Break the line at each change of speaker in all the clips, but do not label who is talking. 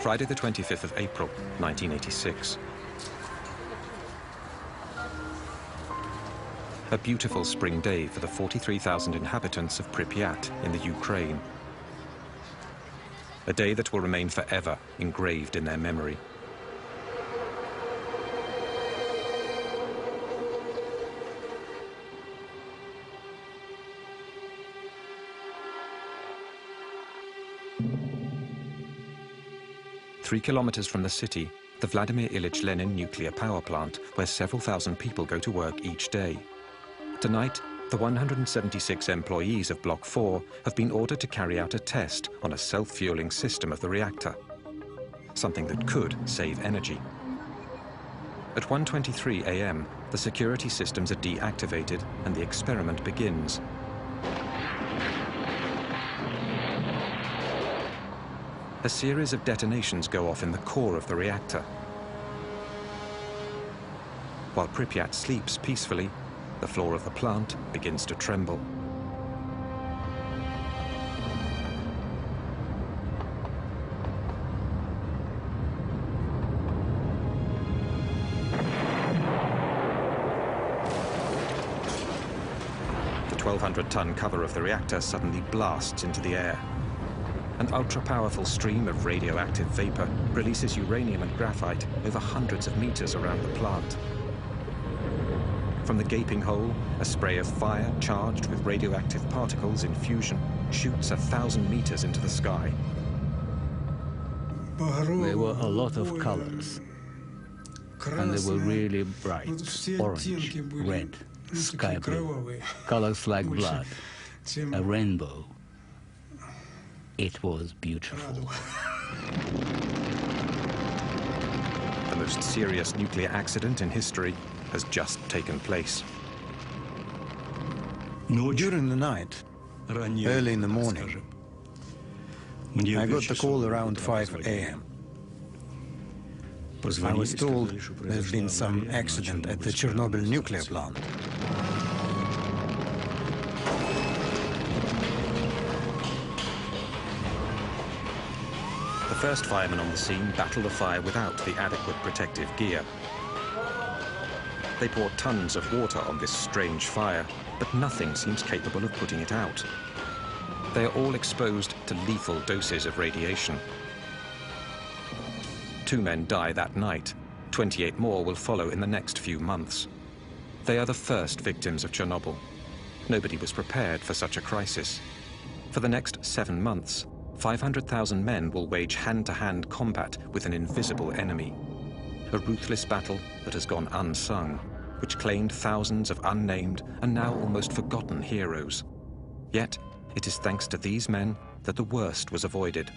Friday the 25th of April, 1986. A beautiful spring day for the 43,000 inhabitants of Pripyat in the Ukraine. A day that will remain forever engraved in their memory. Three kilometers from the city, the Vladimir Ilyich Lenin nuclear power plant, where several thousand people go to work each day. Tonight, the 176 employees of Block 4 have been ordered to carry out a test on a self-fueling system of the reactor, something that could save energy. At 1:23 a.m., the security systems are deactivated and the experiment begins. A series of detonations go off in the core of the reactor. While Pripyat sleeps peacefully, the floor of the plant begins to tremble. The 1,200-ton cover of the reactor suddenly blasts into the air. An ultra-powerful stream of radioactive vapor releases uranium and graphite over hundreds of meters around the plant. From the gaping hole, a spray of fire charged with radioactive particles in fusion shoots 1,000 meters into the sky.
There were a lot of colors, and they were really bright, orange, red, sky blue, colors like blood, a rainbow. It was beautiful.
The most serious nuclear accident in history has just taken place.
During the night, early in the morning, I got the call around 5 a.m. I was told there's been some accident at the Chernobyl nuclear plant.
The first firemen on the scene battle the fire without the adequate protective gear. They pour tons of water on this strange fire, but nothing seems capable of putting it out. They are all exposed to lethal doses of radiation. 2 men die that night. 28 more will follow in the next few months. They are the first victims of Chernobyl. Nobody was prepared for such a crisis. For the next 7 months, 500,000 men will wage hand-to-hand combat with an invisible enemy. A ruthless battle that has gone unsung, which claimed thousands of unnamed and now almost forgotten heroes. Yet, it is thanks to these men that the worst was avoided.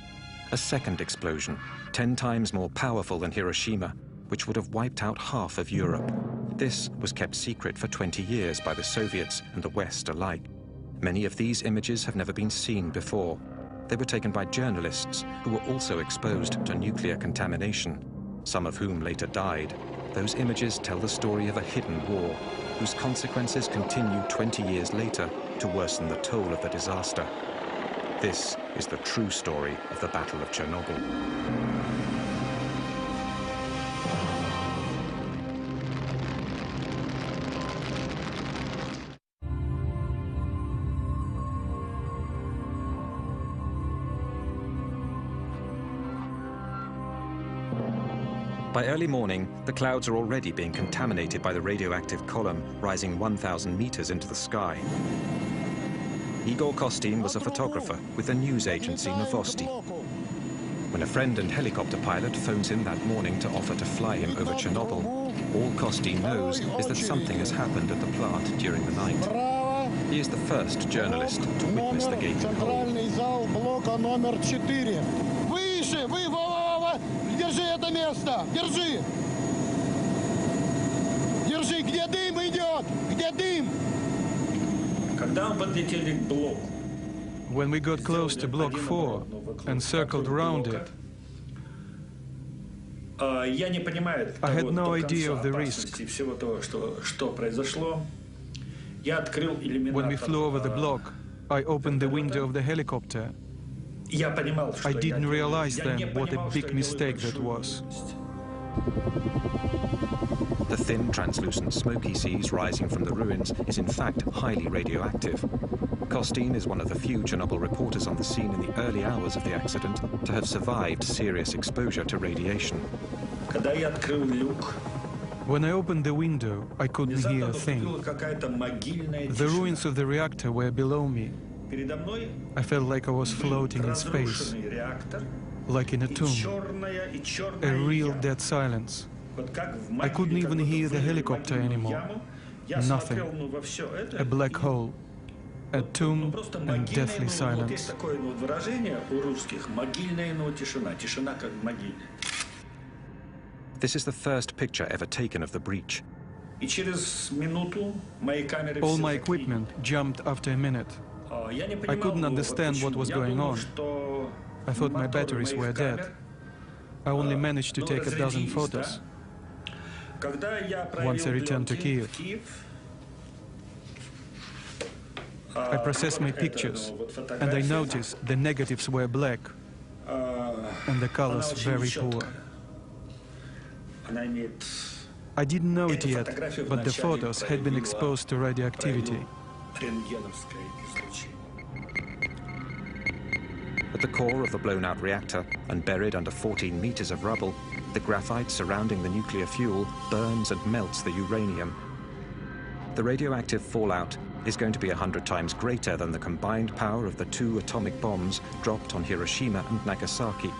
A second explosion, 10 times more powerful than Hiroshima, which would have wiped out half of Europe. This was kept secret for 20 years by the Soviets and the West alike. Many of these images have never been seen before. They were taken by journalists who were also exposed to nuclear contamination, some of whom later died. Those images tell the story of a hidden war, whose consequences continue 20 years later to worsen the toll of the disaster. This is the true story of the Battle of Chernobyl. By early morning, the clouds are already being contaminated by the radioactive column rising 1,000 meters into the sky. Igor Kostin was a photographer with the news agency Novosti. When a friend and helicopter pilot phones him that morning to offer to fly him over Chernobyl, all Kostin knows is that something has happened at the plant during the night. He is the first journalist to witness the gaping hole.
Держи это место! Держи! Держи! Где дым идет? Где дым?
Когда мы подлетели к блоку,
When we got close to Block 4 and circled around it,
я не понимаю
I had no idea of the risk.
всего того, что произошло. Я открыл иллюминатор.
When we flew over the block, I opened the window of the helicopter I didn't realize then what a big mistake that was.
The thin, translucent smoke he sees rising from the ruins is in fact highly radioactive. Kostin is one of the few Chernobyl reporters on the scene in the early hours of the accident to have survived serious exposure to radiation.
When I opened the window, I couldn't hear a thing. The ruins of the reactor were below me. I felt like I was floating in space, like in a tomb, a real dead silence. I couldn't even hear the helicopter anymore. Nothing. A black hole, a tomb and deathly silence.
This is the first picture ever taken of the breach.
All my equipment jumped after a minute. I couldn't understand what was going on. I thought my batteries were dead. I only managed to take a dozen photos. Once I returned to Kiev, I processed my pictures, and I noticed the negatives were black, and the colors very poor. I didn't know it yet, but the photos had been exposed to radioactivity.
At the core of the blown-out reactor and buried under 14 meters of rubble, the graphite surrounding the nuclear fuel burns and melts the uranium. The radioactive fallout is going to be 100 times greater than the combined power of the 2 atomic bombs dropped on Hiroshima and Nagasaki.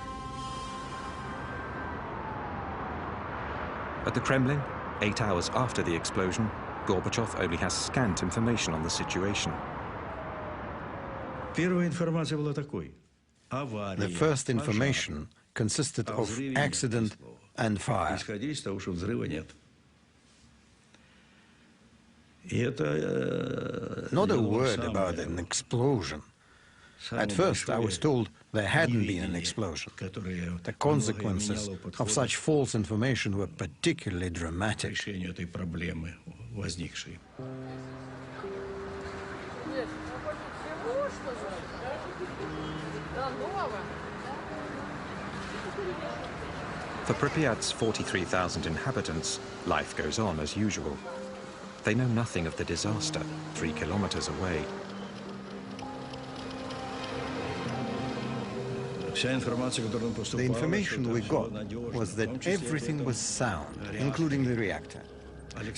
At the Kremlin, 8 hours after the explosion, Gorbachev only has scant information on the situation.
The first information consisted of accident and fire. Not a word about an explosion. At first, I was told there hadn't been an explosion. The consequences of such false information were particularly dramatic.
For Pripyat's 43,000 inhabitants, life goes on as usual. They know nothing of the disaster 3 kilometers away.
The information we got was that everything was sound, including the reactor.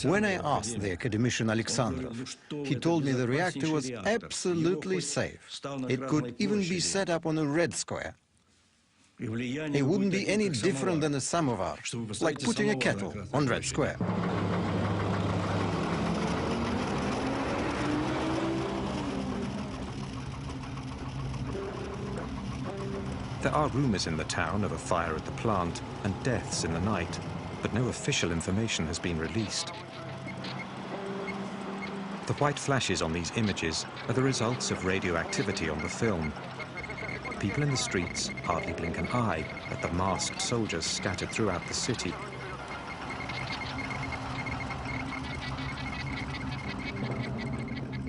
When I asked the academician Alexandrov, he told me the reactor was absolutely safe. It could even be set up on a red square. It wouldn't be any different than a samovar, like putting a kettle on red square.
There are rumors in the town of a fire at the plant and deaths in the night, but no official information has been released. The white flashes on these images are the results of radioactivity on the film. People in the streets hardly blink an eye at the masked soldiers scattered throughout the city.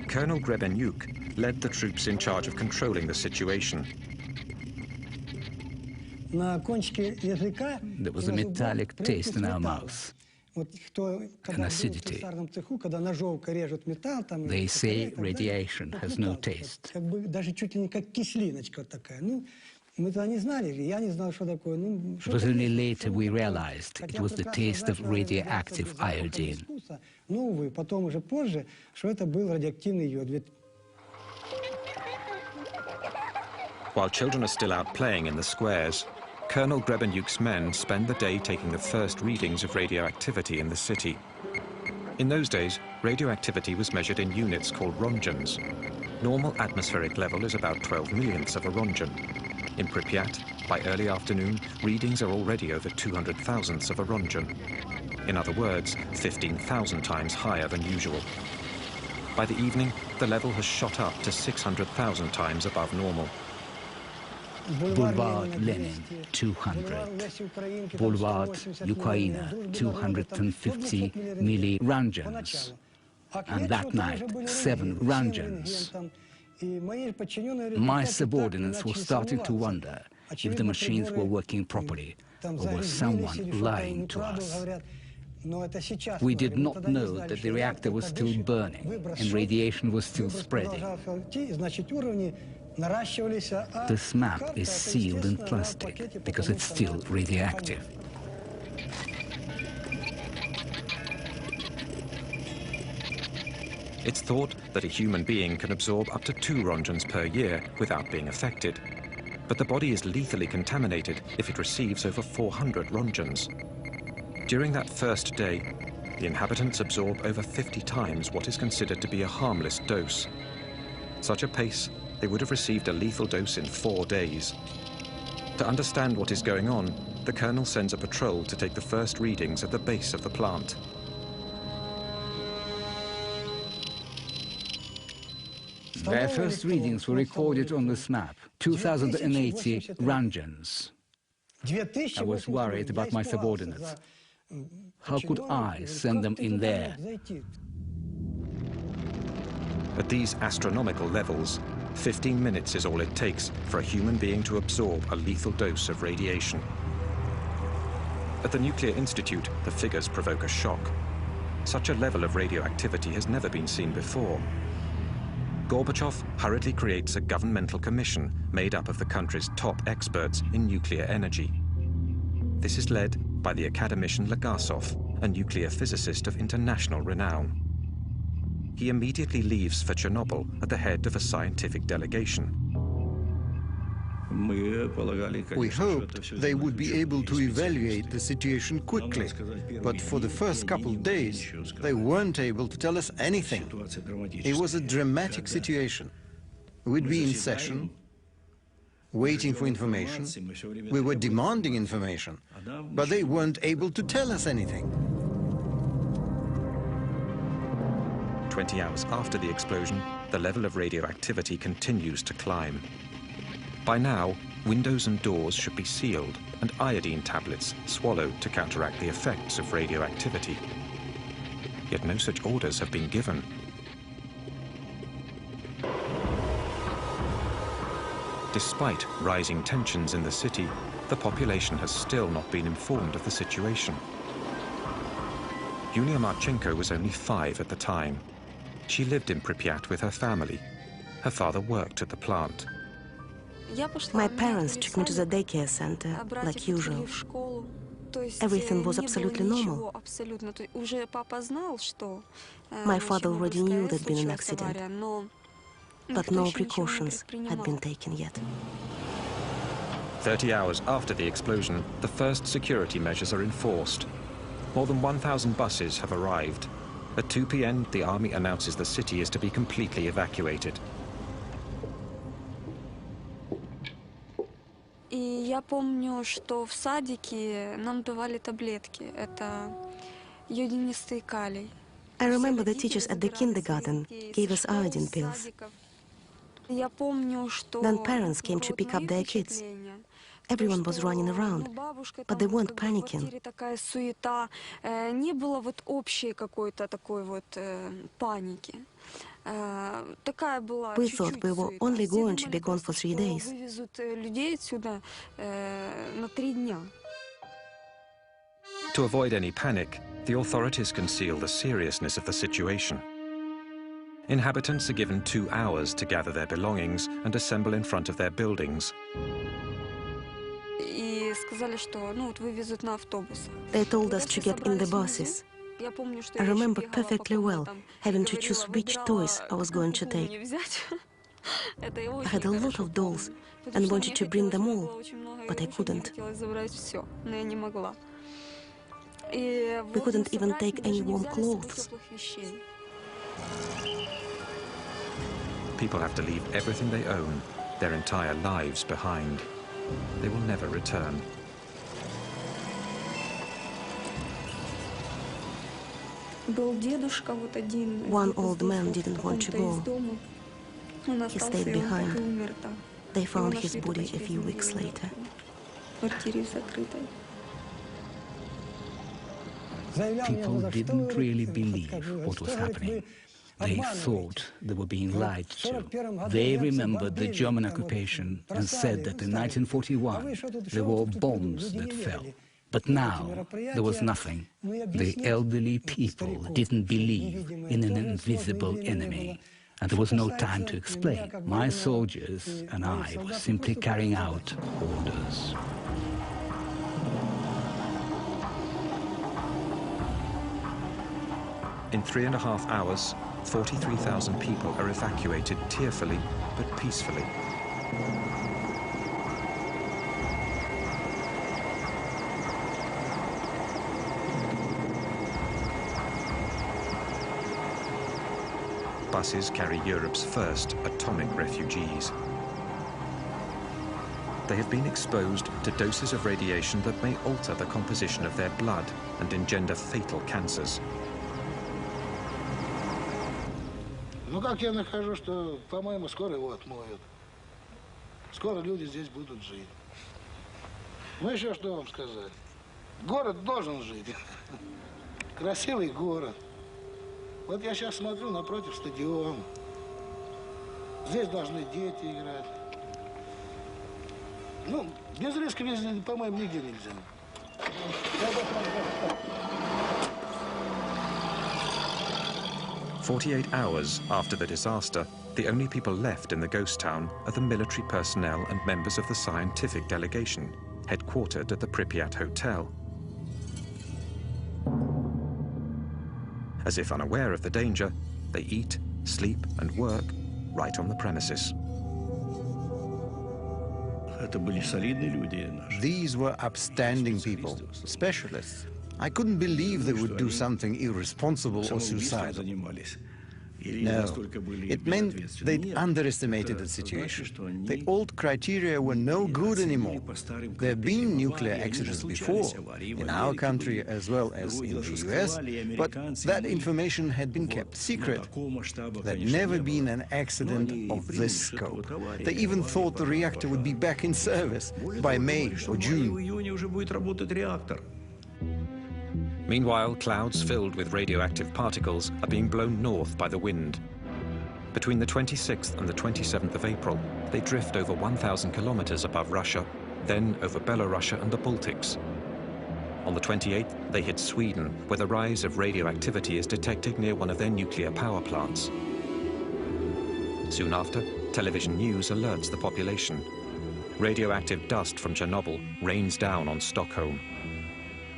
Colonel Grebenyuk led the troops in charge of controlling the situation.
There was a metallic taste in our mouth, an acidity. They say radiation has no taste. It was only later we realized it was the taste of radioactive iodine.
While children are still out playing in the squares, Colonel Grebenyuk's men spend the day taking the first readings of radioactivity in the city. In those days, radioactivity was measured in units called rongens. Normal atmospheric level is about 12 millionths of a rongen. In Pripyat, by early afternoon, readings are already over 200 thousandths of a rongen. In other words, 15,000 times higher than usual. By the evening, the level has shot up to 600,000 times above normal.
Boulevard Lenin, 200. Boulevard Ukraina, 250 millirongens. And that night, 7 rongens. My subordinates were starting to wonder if the machines were working properly or was someone lying to us. We did not know that the reactor was still burning and radiation was still spreading. This map is sealed in plastic because it's still radioactive.
It's thought that a human being can absorb up to 2 rongens per year without being affected. But the body is lethally contaminated if it receives over 400 rongens. During that first day, the inhabitants absorb over 50 times what is considered to be a harmless dose. Such a pace, they would have received a lethal dose in 4 days. To understand what is going on, the colonel sends a patrol to take the first readings at the base of the plant.
Their first readings were recorded on this map, 2,080 rongens. I was worried about my subordinates. How could I send them in there?
At these astronomical levels, 15 minutes is all it takes for a human being to absorb a lethal dose of radiation. At the Nuclear Institute, the figures provoke a shock. Such a level of radioactivity has never been seen before. Gorbachev hurriedly creates a governmental commission made up of the country's top experts in nuclear energy. This is led by the academician Legasov, a nuclear physicist of international renown. He immediately leaves for Chernobyl at the head of a scientific delegation.
We hoped they would be able to evaluate the situation quickly, but for the first couple of days, they weren't able to tell us anything. It was a dramatic situation. We'd be in session, waiting for information. We were demanding information, but they weren't able to tell us anything.
20 hours after the explosion, the level of radioactivity continues to climb. By now, windows and doors should be sealed and iodine tablets swallowed to counteract the effects of radioactivity. Yet no such orders have been given. Despite rising tensions in the city, the population has still not been informed of the situation. Yulia Marchenko was only 5 at the time. She lived in Pripyat with her family. Her father worked at the plant.
My parents took me to the daycare center, like usual. Everything was absolutely normal. My father already knew there'd been an accident, but no precautions had been taken yet.
30 hours after the explosion, the first security measures are enforced. More than 1,000 buses have arrived. At 2 p.m., the army announces the city is to be completely evacuated.
Я помню, что в садике нам давали таблетки. Это йодинистый калий.
I remember the teachers at the kindergarten gave us iodine pills. Then parents came to pick up their kids. Everyone was running around, but they weren't panicking.
Такая суета. Не было вот общей какой-то такой вот паники.
We thought we were only going to be gone for 3 days.
To avoid any panic, the authorities conceal the seriousness of the situation. Inhabitants are given 2 hours to gather their belongings and assemble in front of their buildings.
They told us to get in the buses. I remember perfectly well having to choose which toys I was going to take. I had a lot of dolls and wanted to bring them all, but I couldn't. We couldn't even take any warm clothes.
People have to leave everything they own, their entire lives behind. They will never return.
One old man didn't want to go. He stayed behind. They found his body a few weeks later.
People didn't really believe what was happening. They thought they were being lied to. They remembered the German occupation and said that in 1941 there were bombs that fell. But now there was nothing. The elderly people didn't believe in an invisible enemy. And there was no time to explain. My soldiers and I were simply carrying out orders.
In 3.5 hours, 43,000 people are evacuated tearfully but peacefully. Buses carry Europe's first atomic refugees. They have been exposed to doses of radiation that may alter the composition of their blood and engender fatal cancers.
Ну как я нахожу, что, по-моему, скоро его отмоют. Скоро люди здесь будут жить. Ну еще что вам сказать? Город должен жить. Красивый город. Вот я сейчас смотрю напротив стадиона. Здесь должны дети играть. Ну, без риска, по-моему, нигде нельзя.
48 hours after the disaster, the only people left in the ghost town are the military personnel and members of the scientific delegation, headquartered at the Pripyat Hotel. As if unaware of the danger, they eat, sleep, and work right on the premises.
These were upstanding people, specialists. I couldn't believe they would do something irresponsible or suicidal. No, it meant they'd underestimated the situation. The old criteria were no good anymore. There have been nuclear accidents before, in our country as well as in the US, but that information had been kept secret. There'd never been an accident of this scope. They even thought the reactor would be back in service by May or June.
Meanwhile, clouds filled with radioactive particles are being blown north by the wind. Between the 26th and the 27th of April, they drift over 1,000 kilometers above Russia, then over Belarus and the Baltics. On the 28th, they hit Sweden, where the rise of radioactivity is detected near one of their nuclear power plants. Soon after, television news alerts the population. Radioactive dust from Chernobyl rains down on Stockholm.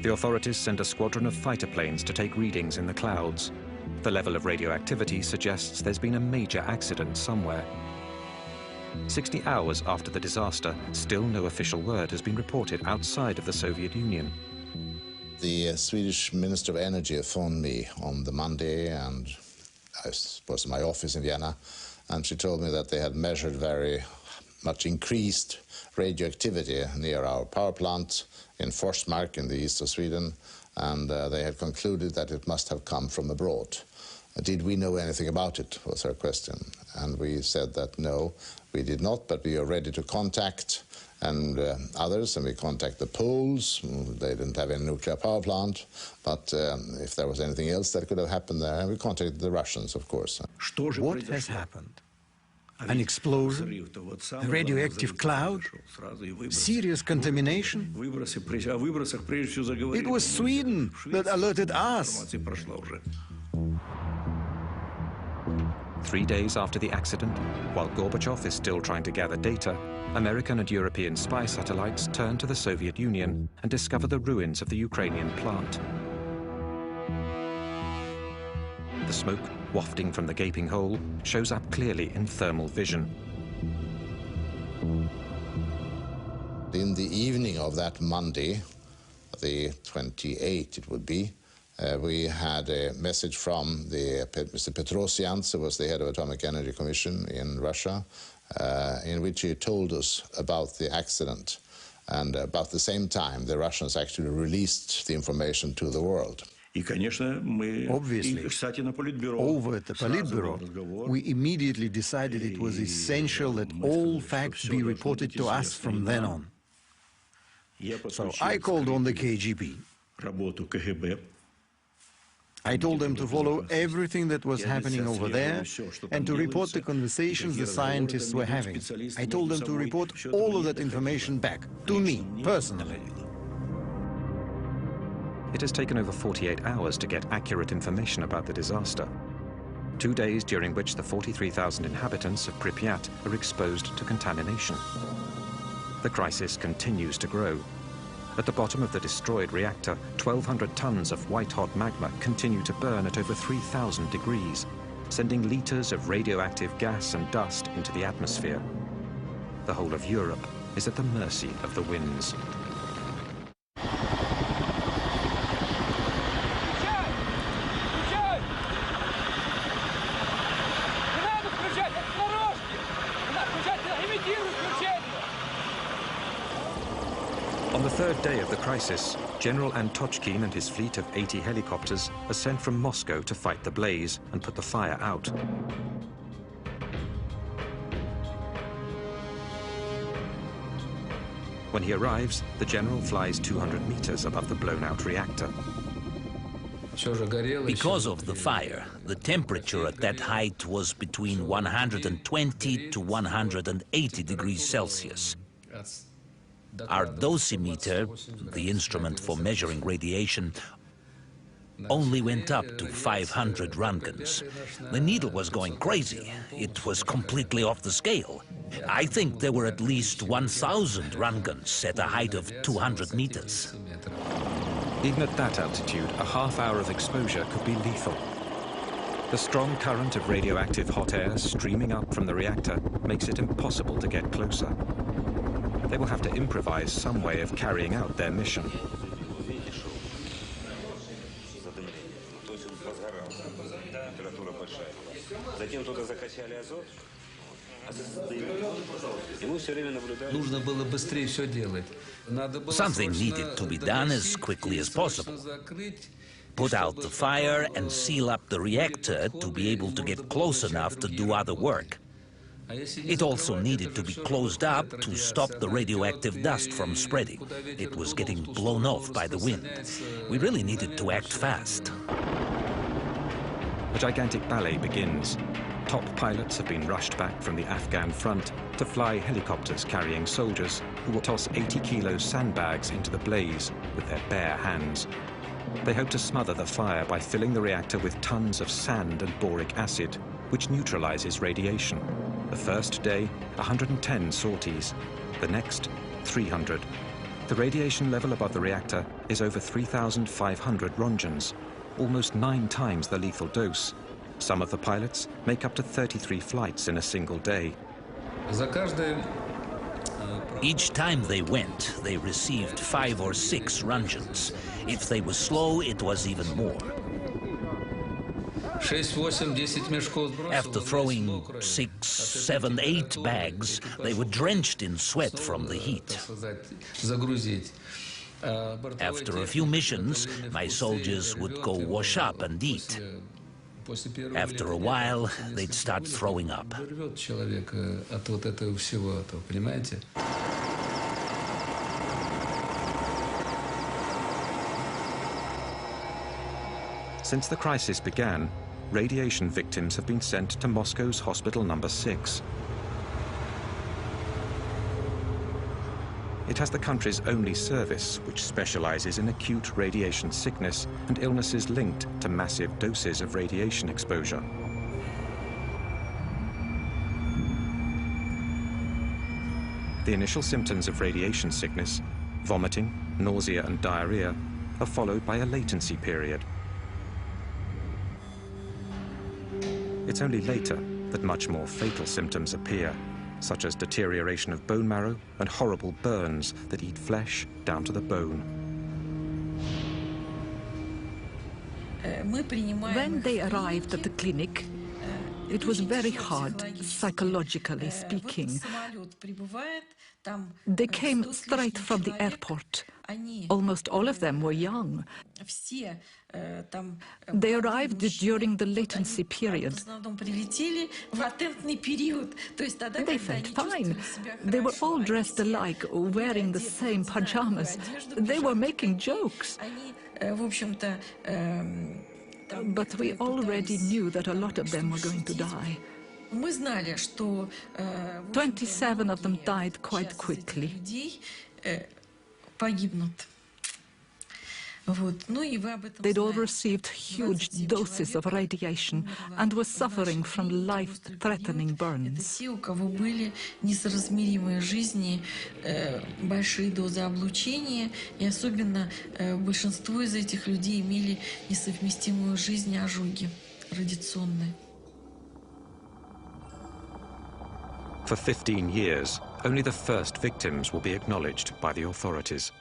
The authorities send a squadron of fighter planes to take readings in the clouds. The level of radioactivity suggests there's been a major accident somewhere. 60 hours after the disaster, still no official word has been reported outside of the Soviet Union.
The Swedish Minister of Energy phoned me on the Monday, and I was in my office in Vienna, and she told me that they had measured very much increased radioactivity near our power plant in Forsmark in the east of Sweden, and they had concluded that it must have come from abroad. Did we know anything about it, was her question. And we said that no, we did not, but we are ready to contact others, and we contact the Poles. They didn't have any nuclear power plant, but if there was anything else that could have happened there, and we contacted the Russians, of course.
What has happened? An explosion, a radioactive cloud, serious contamination. It was Sweden that alerted us.
3 days after the accident, while Gorbachev is still trying to gather data, American and European spy satellites turn to the Soviet Union and discover the ruins of the Ukrainian plant. The smoke wafting from the gaping hole shows up clearly in thermal vision.
In the evening of that Monday, the 28th it would be, we had a message from Mr. Petrosian, who was the head of Atomic Energy Commission in Russia, in which he told us about the accident. And about the same time, the Russians actually released the information to the world.
Obviously, over at the Politburo, we immediately decided it was essential that all facts be reported to us from then on. So I called on the KGB. I told them to follow everything that was happening over there and to report the conversations the scientists were having. I told them to report all of that information back, to me, personally.
It has taken over 48 hours to get accurate information about the disaster. 2 days during which the 43,000 inhabitants of Pripyat are exposed to contamination. The crisis continues to grow. At the bottom of the destroyed reactor, 1,200 tons of white-hot magma continue to burn at over 3,000 degrees, sending liters of radioactive gas and dust into the atmosphere. The whole of Europe is at the mercy of the winds. On the third day of the crisis, General Antochkin and his fleet of 80 helicopters are sent from Moscow to fight the blaze and put the fire out. When he arrives, the general flies 200 meters above the blown-out reactor.
Because of the fire, the temperature at that height was between 120 to 180 degrees Celsius. Our dosimeter, the instrument for measuring radiation, only went up to 500 Röntgens. The needle was going crazy. It was completely off the scale. I think there were at least 1,000 Röntgens at a height of 200 meters.
Even at that altitude, a half hour of exposure could be lethal. The strong current of radioactive hot air streaming up from the reactor makes it impossible to get closer. They will have to improvise some way of carrying out their mission.
Something needed to be done as quickly as possible. Put out the fire and seal up the reactor to be able to get close enough to do other work. It also needed to be closed up to stop the radioactive dust from spreading. It was getting blown off by the wind. We really needed to act fast.
A gigantic ballet begins. Top pilots have been rushed back from the Afghan front to fly helicopters carrying soldiers who will toss 80-kilo sandbags into the blaze with their bare hands. They hope to smother the fire by filling the reactor with tons of sand and boric acid, which neutralizes radiation. The first day, 110 sorties. The next, 300. The radiation level above the reactor is over 3,500 Röntgens, almost 9 times the lethal dose. Some of the pilots make up to 33 flights in a single day.
Each time they went, they received 5 or 6 Röntgens. If they were slow, it was even more. After throwing 6, 7, 8 bags, they were drenched in sweat from the heat. After a few missions, my soldiers would go wash up and eat. After a while, they'd start throwing up.
Since the crisis began, radiation victims have been sent to Moscow's Hospital No. 6. It has the country's only service, which specializes in acute radiation sickness and illnesses linked to massive doses of radiation exposure. The initial symptoms of radiation sickness, vomiting, nausea and diarrhea, are followed by a latency period. It's only later that much more fatal symptoms appear, such as deterioration of bone marrow and horrible burns that eat flesh down to the bone.
When they arrived at the clinic, it was very hard, psychologically speaking. They came straight from the airport. Almost all of them were young. They arrived during the latency period. They felt fine. They were all dressed alike, wearing the same pajamas. They were making jokes. But we already knew that a lot of them were going to die. 27 of them died quite quickly. They'd all received huge doses of radiation and were suffering from life-threatening burns.
Большие дозы облучения, и особенно большинство из этих людей имели несовместимую с жизнью ожоги радиационные.
For 15 years, only the first victims will be acknowledged by the authorities.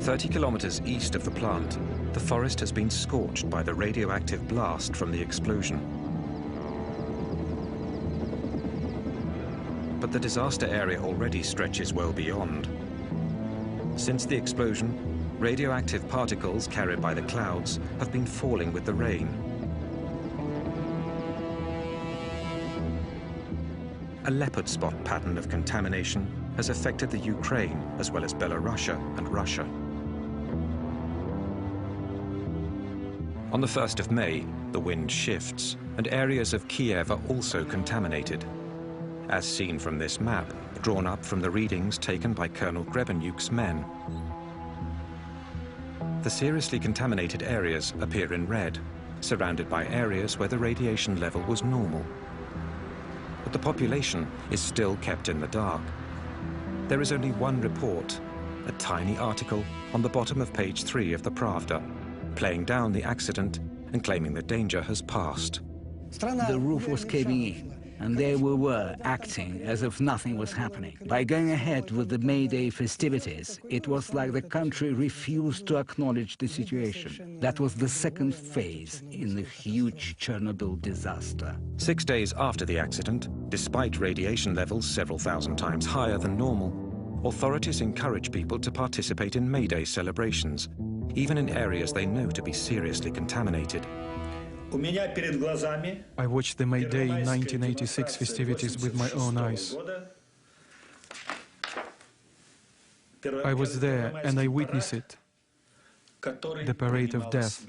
"30 kilometers east of the plant, the forest has been scorched by the radioactive blast from the explosion. But the disaster area already stretches well beyond. Since the explosion, radioactive particles carried by the clouds have been falling with the rain. A leopard spot pattern of contamination has affected the Ukraine as well as Belarus and Russia. On the 1st of May, the wind shifts, and areas of Kiev are also contaminated. As seen from this map, drawn up from the readings taken by Colonel Grebenyuk's men. The seriously contaminated areas appear in red, surrounded by areas where the radiation level was normal. But the population is still kept in the dark. There is only one report, a tiny article on the bottom of page 3 of the Pravda, playing down the accident and claiming the danger has passed.
The roof was caving in, and there we were acting as if nothing was happening. By going ahead with the May Day festivities, it was like the country refused to acknowledge the situation. That was the second phase in the huge Chernobyl disaster.
6 days after the accident, despite radiation levels several thousand times higher than normal, authorities encourage people to participate in May Day celebrations, even in areas they know to be seriously contaminated.
I watched the May Day 1986 festivities with my own eyes. I was there and I witnessed it, the parade of death.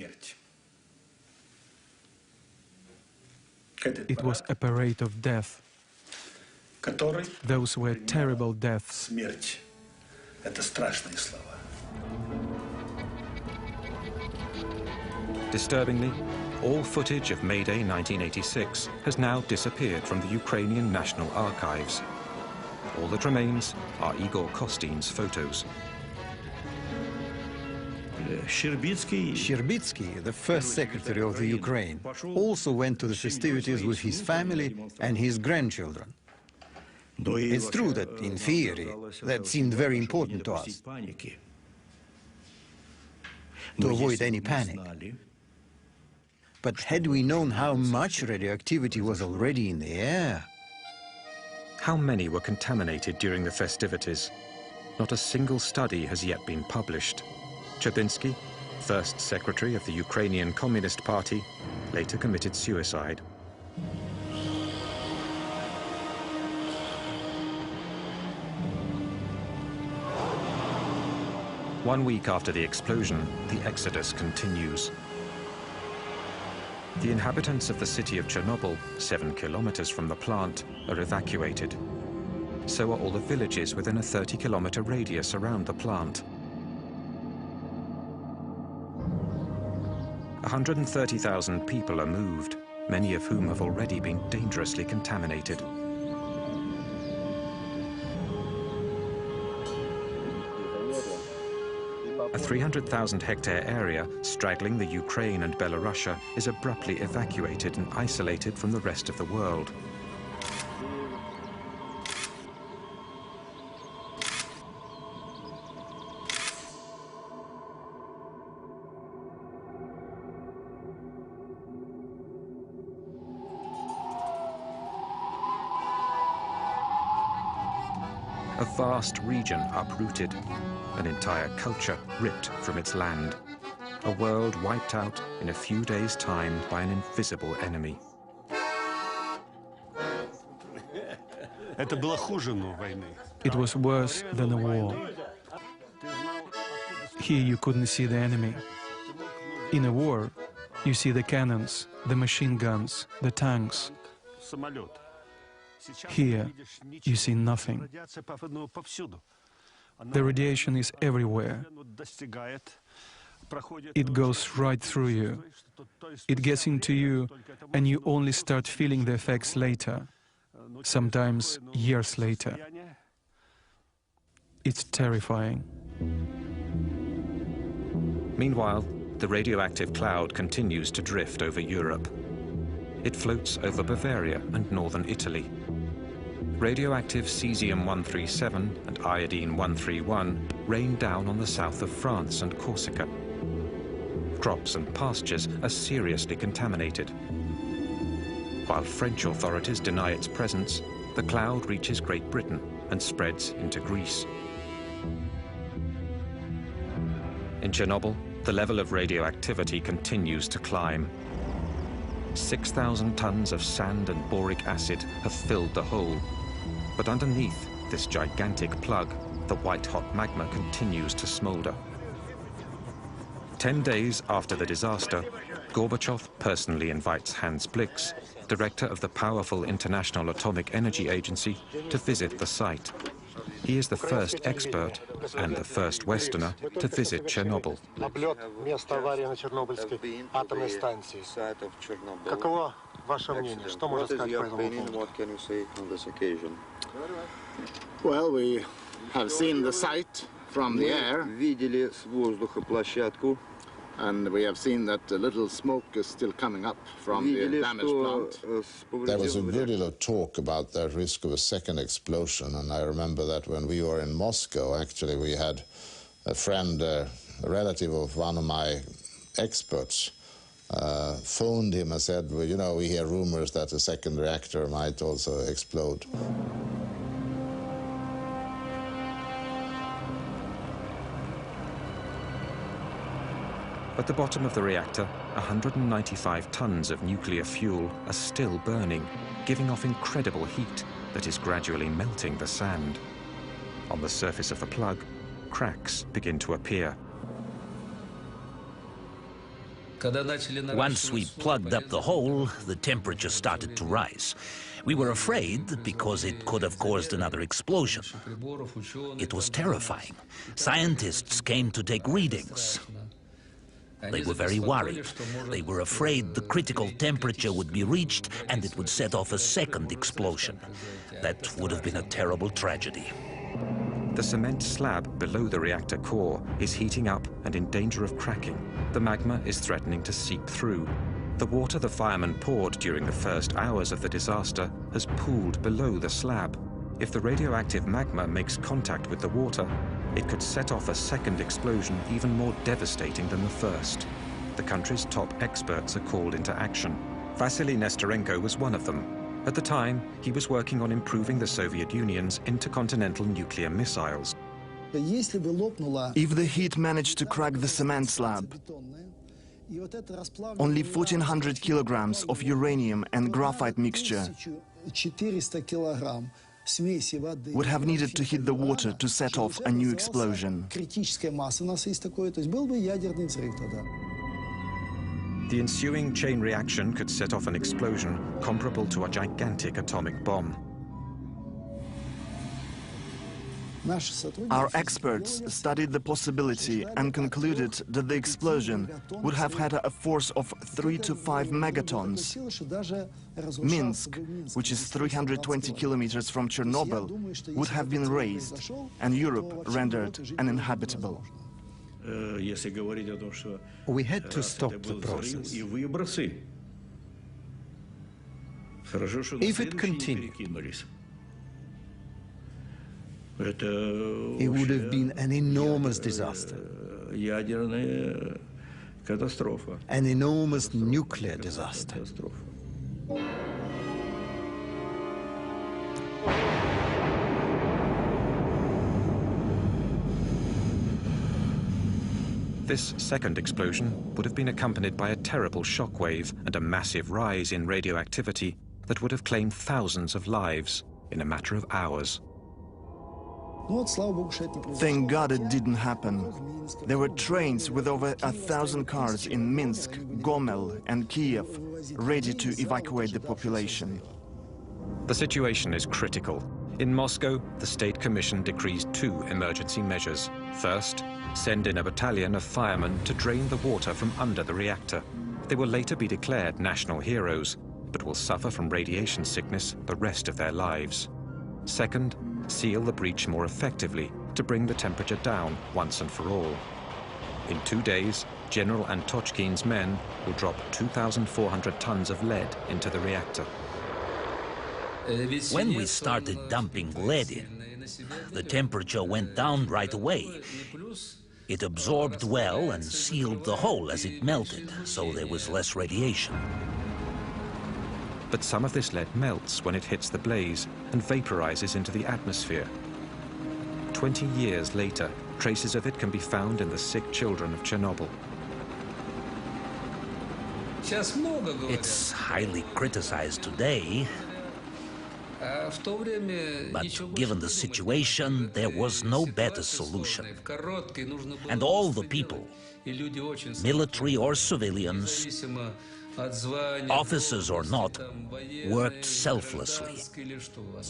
It was a parade of death. Those were terrible deaths.
Disturbingly, all footage of May Day 1986 has now disappeared from the Ukrainian National Archives. All that remains are Igor Kostyn's photos.
Sherbitsky, the first secretary of the Ukraine, also went to the festivities with his family and his grandchildren. It's true that, in theory, that seemed very important to us, to avoid any panic. But had we known how much radioactivity was already in the air?
How many were contaminated during the festivities? Not a single study has yet been published. Cherbinsky, first secretary of the Ukrainian Communist Party, later committed suicide. One week after the explosion, the exodus continues. The inhabitants of the city of Chernobyl, 7 kilometers from the plant, are evacuated. So are all the villages within a 30-kilometer radius around the plant. 130,000 people are moved, many of whom have already been dangerously contaminated. A 300,000-hectare area straddling the Ukraine and Belarus is abruptly evacuated and isolated from the rest of the world. A vast region uprooted, an entire culture ripped from its land, a world wiped out in a few days' time by an invisible enemy.
It was worse than a war. Here you couldn't see the enemy. In a war, you see the cannons, the machine guns, the tanks. Here, you see nothing. The radiation is everywhere. It goes right through you. It gets into you, and you only start feeling the effects later, sometimes years later. It's terrifying.
Meanwhile, the radioactive cloud continues to drift over Europe. It floats over Bavaria and northern Italy. Radioactive cesium-137 and iodine-131 rain down on the south of France and Corsica. Crops and pastures are seriously contaminated. While French authorities deny its presence, the cloud reaches Great Britain and spreads into Greece. In Chernobyl, the level of radioactivity continues to climb. 6,000 tons of sand and boric acid have filled the hole. But underneath this gigantic plug, the white-hot magma continues to smolder. 10 days after the disaster, Gorbachev personally invites Hans Blix, director of the powerful International Atomic Energy Agency, to visit the site. He is the first expert and the first Westerner to visit Chernobyl.
Облет места аварии на Чернобыльской атомной станции. Каково ваше мнение? Что можно сказать по этому поводу?
Well, we have seen the site from the air.
Видели с воздуха площадку.
And we have seen that a little smoke is still coming up from the damaged plant. There was a good deal of talk about the risk of a second explosion, and I remember that when we were in Moscow, actually we had a friend, a relative of one of my experts, phoned him and said, well, you know, we hear rumors that a second reactor might also explode.
At the bottom of the reactor, 195 tons of nuclear fuel are still burning, giving off incredible heat that is gradually melting the sand. On the surface of the plug, cracks begin to appear.
Once we plugged up the hole, the temperature started to rise. We were afraid because it could have caused another explosion. It was terrifying. Scientists came to take readings. They were very worried. They were afraid the critical temperature would be reached and it would set off a second explosion. That would have been a terrible tragedy.
The cement slab below the reactor core is heating up and in danger of cracking. The magma is threatening to seep through. The water the firemen poured during the first hours of the disaster has pooled below the slab. If the radioactive magma makes contact with the water, it could set off a second explosion even more devastating than the first. The country's top experts are called into action. Vasily Nestorenko was one of them. At the time, he was working on improving the Soviet Union's intercontinental nuclear missiles.
If the heat managed to crack the cement slab, only 1,400 kilograms of uranium and graphite mixture would have needed to hit the water to set off a new explosion.
The ensuing chain reaction could set off an explosion comparable to a gigantic atomic bomb.
Our experts studied the possibility and concluded that the explosion would have had a force of 3 to 5 megatons. Minsk, which is 320 kilometers from Chernobyl, would have been razed and Europe rendered uninhabitable.
We had to stop the process. If it continued, it would have been an enormous disaster. An enormous nuclear disaster.
This second explosion would have been accompanied by a terrible shockwave and a massive rise in radioactivity that would have claimed thousands of lives in a matter of hours.
Thank God it didn't happen. There were trains with over 1,000 cars in Minsk, Gomel and Kiev, ready to evacuate the population.
The situation is critical. In Moscow, the State Commission decrees 2 emergency measures. First, send in a battalion of firemen to drain the water from under the reactor. They will later be declared national heroes, but will suffer from radiation sickness the rest of their lives. Second, seal the breach more effectively to bring the temperature down once and for all. In 2 days, General Antochkin's men will drop 2,400 tons of lead into the reactor.
When we started dumping lead in, the temperature went down right away. It absorbed well and sealed the hole as it melted, so there was less radiation.
But some of this lead melts when it hits the blaze and vaporizes into the atmosphere. 20 years later, traces of it can be found in the sick children of Chernobyl.
It's highly criticized today, but given the situation, there was no better solution. And all the people, military or civilians, officers or not, worked selflessly.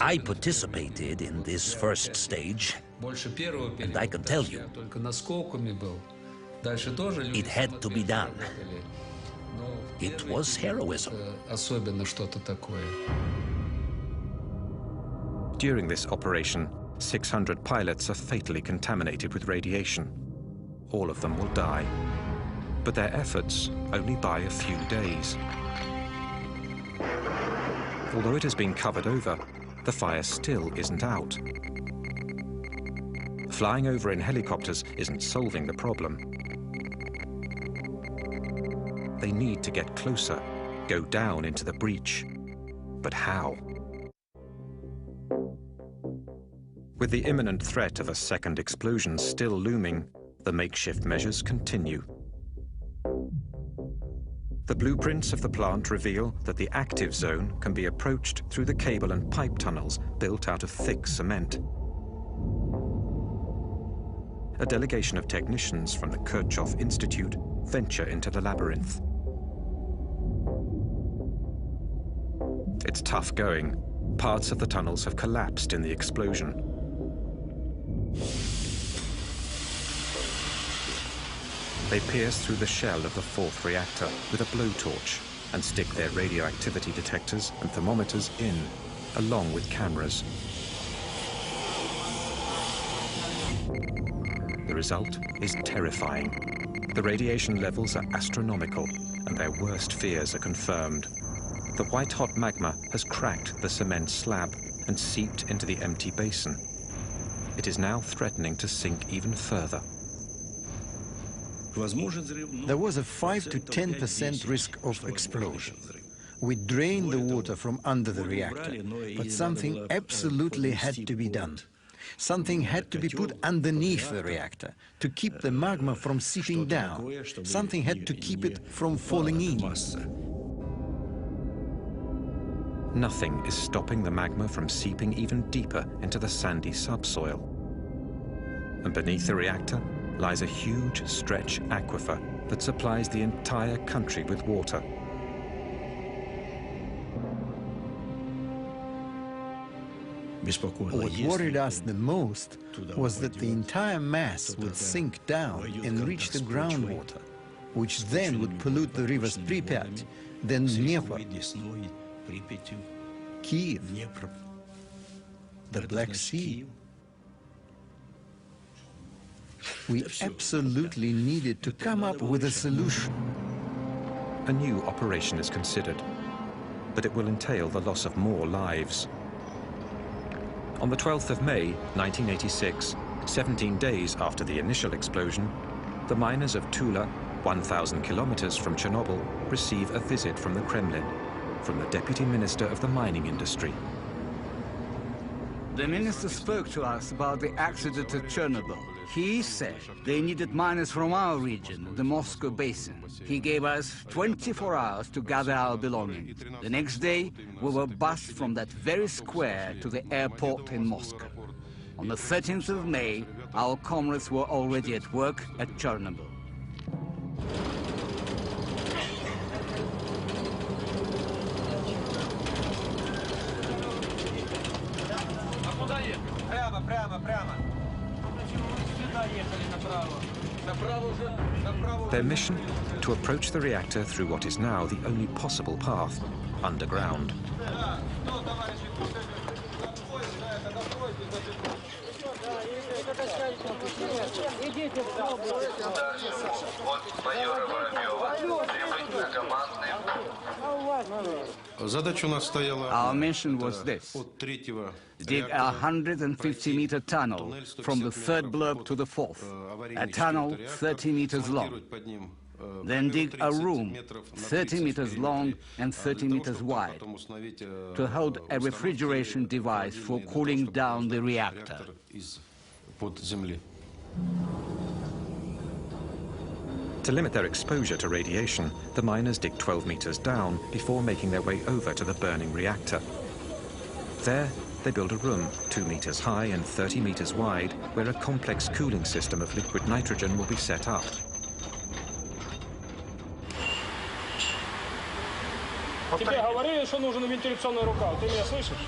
I participated in this first stage, and I can tell you, it had to be done. It was heroism.
During this operation, 600 pilots are fatally contaminated with radiation. All of them will die, but their efforts only buy a few days. Although it has been covered over, the fire still isn't out. Flying over in helicopters isn't solving the problem. They need to get closer, go down into the breach. But how? With the imminent threat of a second explosion still looming, the makeshift measures continue. The blueprints of the plant reveal that the active zone can be approached through the cable and pipe tunnels built out of thick cement. A delegation of technicians from the Kirchhoff Institute venture into the labyrinth. It's tough going. Parts of the tunnels have collapsed in the explosion. They pierce through the shell of the 4th reactor with a blowtorch and stick their radioactivity detectors and thermometers in, along with cameras. The result is terrifying. The radiation levels are astronomical, and their worst fears are confirmed. The white-hot magma has cracked the cement slab and seeped into the empty basin. It is now threatening to sink even further.
There was a 5 to 10% risk of explosion. We drained the water from under the reactor, but something absolutely had to be done. Something had to be put underneath the reactor to keep the magma from seeping down. Something had to keep it from falling in.
Nothing is stopping the magma from seeping even deeper into the sandy subsoil. And beneath the reactor lies a huge stretch aquifer that supplies the entire country with water.
What worried us the most was that the entire mass would sink down and reach the groundwater, which then would pollute the rivers Pripyat, then Dnieper, Kiev, the Black Sea. We absolutely needed to come up with a solution.
A new operation is considered, but it will entail the loss of more lives. On the 12th of May, 1986, 17 days after the initial explosion, the miners of Tula, 1,000 kilometers from Chernobyl, receive a visit from the Kremlin, from the Deputy Minister of the Mining Industry.
The minister spoke to us about the accident at Chernobyl. He said they needed miners from our region, the Moscow basin. He gave us 24 hours to gather our belongings. The next day, we were bused from that very square to the airport in Moscow. On the 13th of May, our comrades were already at work at Chernobyl.
Their mission? To approach the reactor through what is now the only possible path, underground.
Our mission was this: dig a 150-meter tunnel from the third block to the fourth, a tunnel 30 meters long. Then dig a room 30 meters long and 30 meters wide to hold a refrigeration device for cooling down the reactor.
To limit their exposure to radiation, the miners dig 12 meters down before making their way over to the burning reactor. There, they build a room 2 meters high and 30 meters wide, where a complex cooling system of liquid nitrogen will be set up.
Тебе говорили, что нужен вентиляционный рукав. Ты меня слышишь?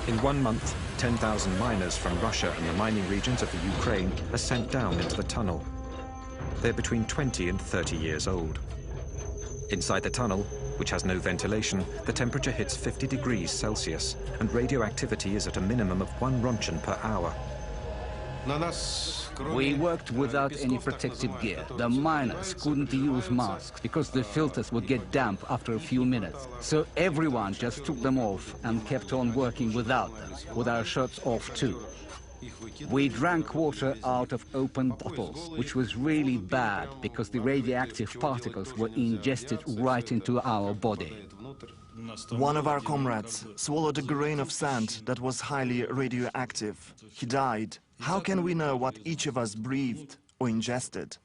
In 1 month, 10,000 miners from Russia and the mining regions of the Ukraine are sent down into the tunnel. They're between 20 and 30 years old. Inside the tunnel, which has no ventilation, the temperature hits 50 degrees Celsius, and radioactivity is at a minimum of 1 rontgen per hour.
We worked without any protective gear. The miners couldn't use masks because the filters would get damp after a few minutes. So everyone just took them off and kept on working without them, with our shirts off too. We drank water out of open bottles, which was really bad because the radioactive particles were ingested right into our body.
One of our comrades swallowed a grain of sand that was highly radioactive. He died. How can we know what each of us breathed or ingested?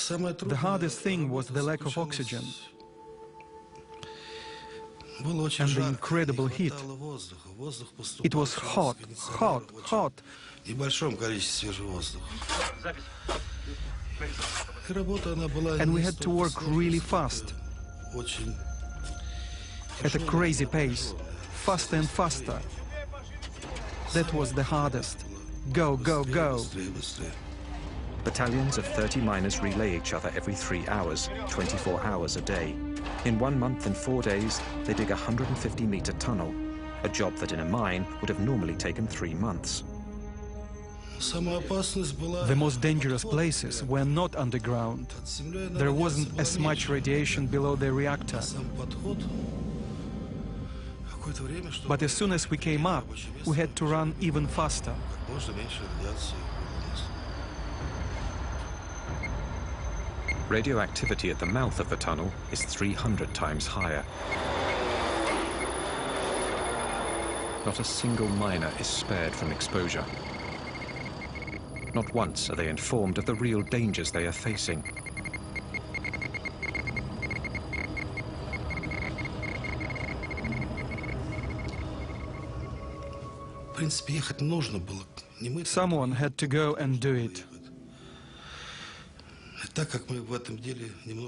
The hardest thing was the lack of oxygen and the incredible heat. It was hot, hot, hot. And we had to work really fast, at a crazy pace, faster and faster. That was the hardest. Go, go, go.
Battalions of 30 miners relay each other every 3 hours, 24 hours a day. In 1 month and 4 days, they dig a 150-meter tunnel, a job that in a mine would have normally taken 3 months.
The most dangerous places were not underground. There wasn't as much radiation below the reactor. But as soon as we came up, we had to run even faster.
Radioactivity at the mouth of the tunnel is 300 times higher. Not a single miner is spared from exposure. Not once are they informed of the real dangers they are facing.
Someone had to go and do it.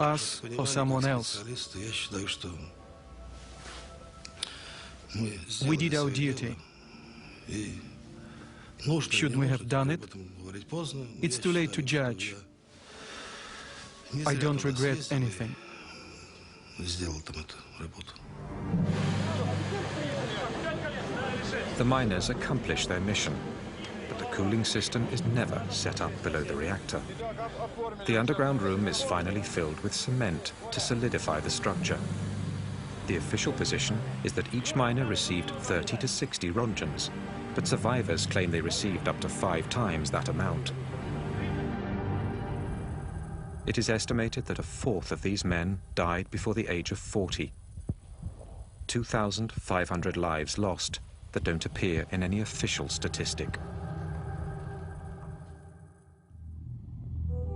Us or someone else. We did our duty. Should we have done it? It's too late to judge. I don't regret anything.
The miners accomplish their mission, but the cooling system is never set up below the reactor. The underground room is finally filled with cement to solidify the structure. The official position is that each miner received 30 to 60 rontgens, but survivors claim they received up to 5 times that amount. It is estimated that a fourth of these men died before the age of 40. 2,500 lives lost that don't appear in any official statistic.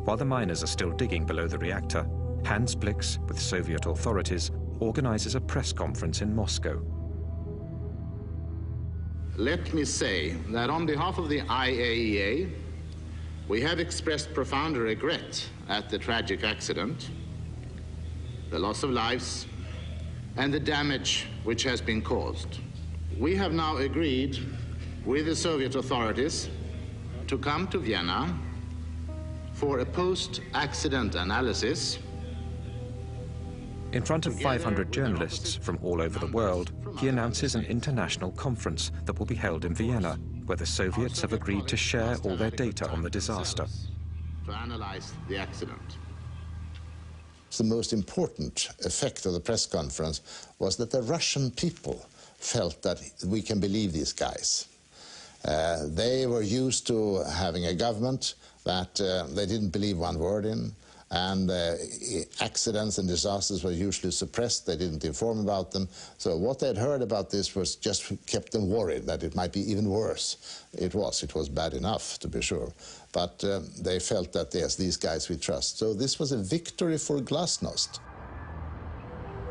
While the miners are still digging below the reactor, Hans Blix, with Soviet authorities, organizes a press conference in Moscow.
Let me say that on behalf of the IAEA, we have expressed profound regret at the tragic accident, the loss of lives, and the damage which has been caused. We have now agreed with the Soviet authorities to come to Vienna for a post-accident analysis.
In front of 500 journalists from all over the world, he announces an international conference that will be held in Vienna, where the Soviets have agreed to share all their data on the disaster.
To analyze the accident. The most important effect of the press conference was that the Russian people felt that we can believe these guys. They were used to having a government that they didn't believe one word in, and accidents and disasters were usually suppressed. They didn't inform about them. So what they'd heard about this was just kept them worried that it might be even worse. It was bad enough, to be sure. But they felt that, yes, these guys we trust. So this was a victory for glasnost.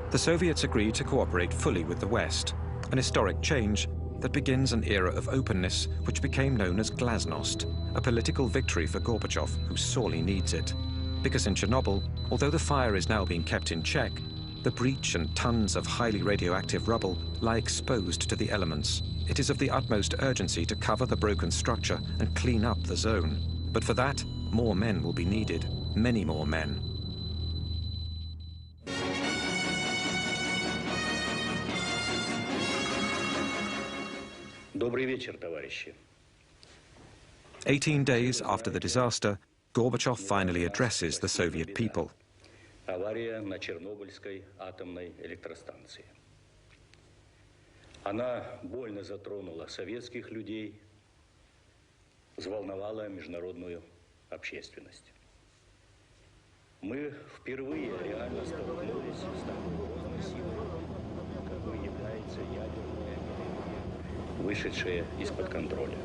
The Soviets agreed to cooperate fully with the West, an historic change that begins an era of openness which became known as glasnost, a political victory for Gorbachev, who sorely needs it. Because in Chernobyl, although the fire is now being kept in check, the breach and tons of highly radioactive rubble lie exposed to the elements. It is of the utmost urgency to cover the broken structure and clean up the zone. But for that, more men will be needed, many more men.
Добрый вечер, товарищи.
18 days after the disaster, Gorbachev finally addresses the Soviet people.
Авария на Чернобыльской атомной электростанции. Она больно затронула советских людей, взволновала международную общественность. Мы впервые реально столкнулись с такой грозной силой, какой является ядерная энергия, вышедшая из-под контроля.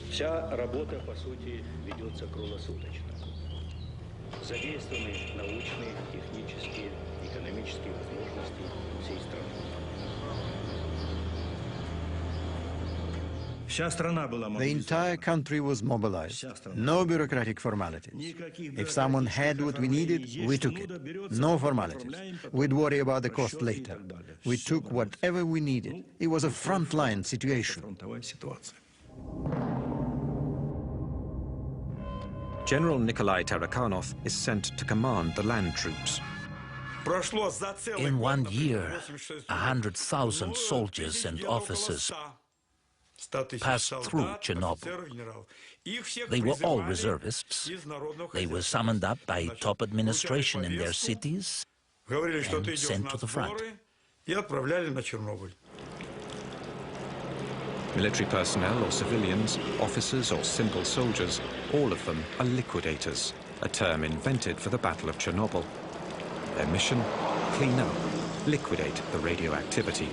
Вся работа, по сути, ведется круглосуточно. Задействованы научные, технические, экономические возможности всей страны.
The entire country was mobilized. No bureaucratic formalities. If someone had what we needed, we took it. No formalities. We'd worry about the cost later. We took whatever we needed. It was a frontline situation.
General Nikolai Tarakanov is sent to command the land troops.
In 1 year, 100,000 soldiers and officers passed through Chernobyl. They were all reservists. They were summoned up by top administration in their cities and sent to the front.
Military personnel or civilians, officers or simple soldiers, all of them are liquidators, a term invented for the Battle of Chernobyl. Their mission? Clean up, liquidate the radioactivity.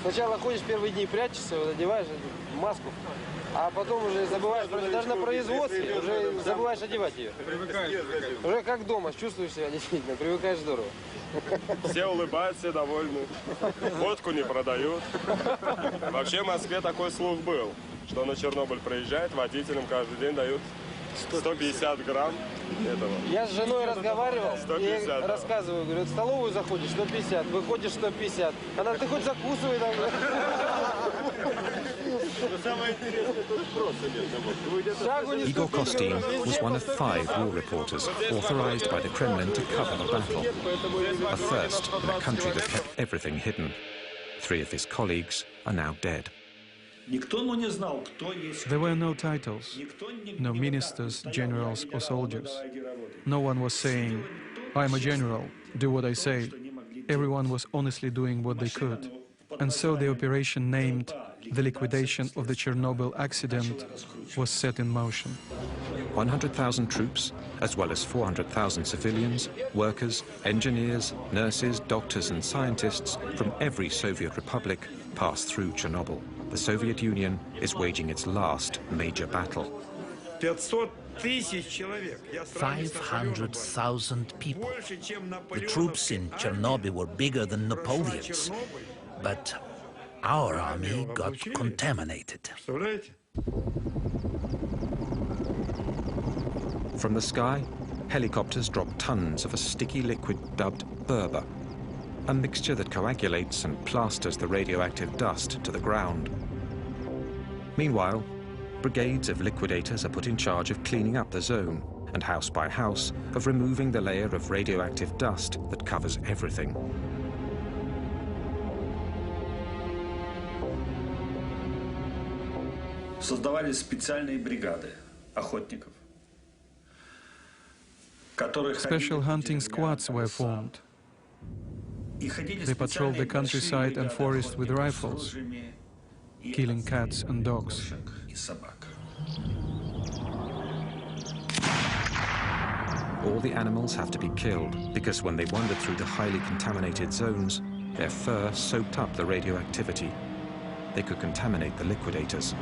Сначала ходишь первые дни, прячешься, вот, одеваешь маску, а потом уже забываешь, даже на производстве уже забываешь одевать ее. Уже как дома, чувствуешь себя действительно, привыкаешь здорово.
Все улыбаются, все довольны. Водку не продают. Вообще в Москве такой слух был, что на Чернобыль приезжает, водителям каждый день дают 150 грамм этого.
Я с женой разговаривал,
150,
и
да.
рассказываю, говорю, в столовую заходишь 150, выходишь 150. Она, ты хоть закусывай там.
Igor Kostin was one of 5 war reporters authorized by the Kremlin to cover the battle. A first in a country that kept everything hidden. 3 of his colleagues are now dead.
There were no titles, no ministers, generals or soldiers. No one was saying, I'm a general, do what I say. Everyone was honestly doing what they could. And so the operation named the liquidation of the Chernobyl accident was set in motion.
100,000 troops, as well as 400,000 civilians, workers, engineers, nurses, doctors and scientists from every Soviet republic passed through Chernobyl. the Soviet Union is waging its last major battle.
500,000 people. The troops in Chernobyl were bigger than Napoleon's, but our army got contaminated.
From the sky, helicopters drop tons of a sticky liquid dubbed Berber, a mixture that coagulates and plasters the radioactive dust to the ground. Meanwhile, brigades of liquidators are put in charge of cleaning up the zone and house by house of removing the layer of radioactive dust that covers everything.
Создавались специальные бригады охотников.
Special hunting squads were formed. They patrolled the countryside and forest with rifles, killing cats and dogs.
All the animals have to be killed because when they wander through the highly contaminated zones, their fur soaked up the radioactivity. They could contaminate the liquidators.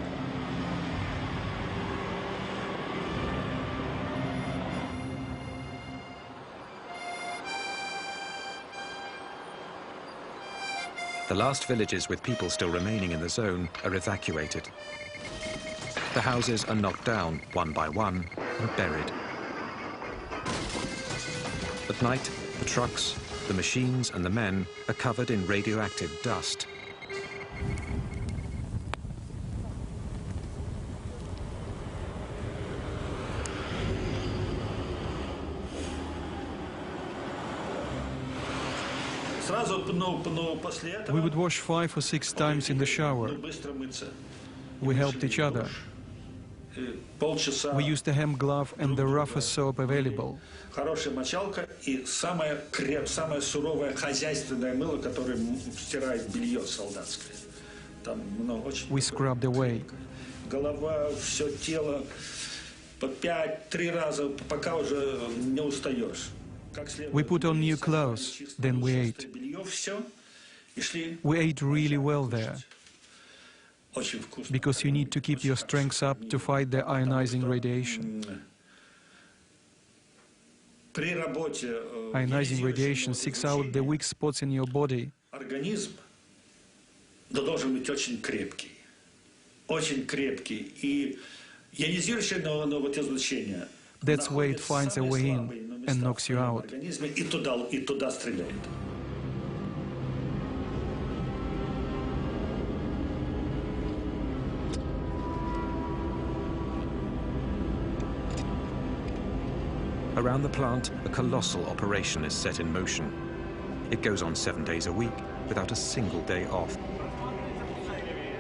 The last villages with people still remaining in the zone are evacuated. The houses are knocked down one by one and buried. At night, the trucks, the machines and the men are covered in radioactive dust.
We would wash 5 or 6 times in the shower. We helped each other. We used a hemp glove and the roughest soap available.
Хорошая мочалка и самое суровое хозяйственное мыло, которое стирает белье солдатское. Там много очень.
We scrubbed away.
Голова, все тело по 5-3 раза, пока уже не устаешь.
We put on new clothes, then we ate. We ate really well there, because you need to keep your strength up to fight the ionizing radiation. Ionizing radiation seeks out the weak spots in your body.
Организм должен быть очень крепкий. Очень крепкий. И ионизирующее излучение.
That's where it finds a way in and knocks you out.
И туда стреляет.
Around the plant, a colossal operation is set in motion. It goes on 7 days a week without a single day off.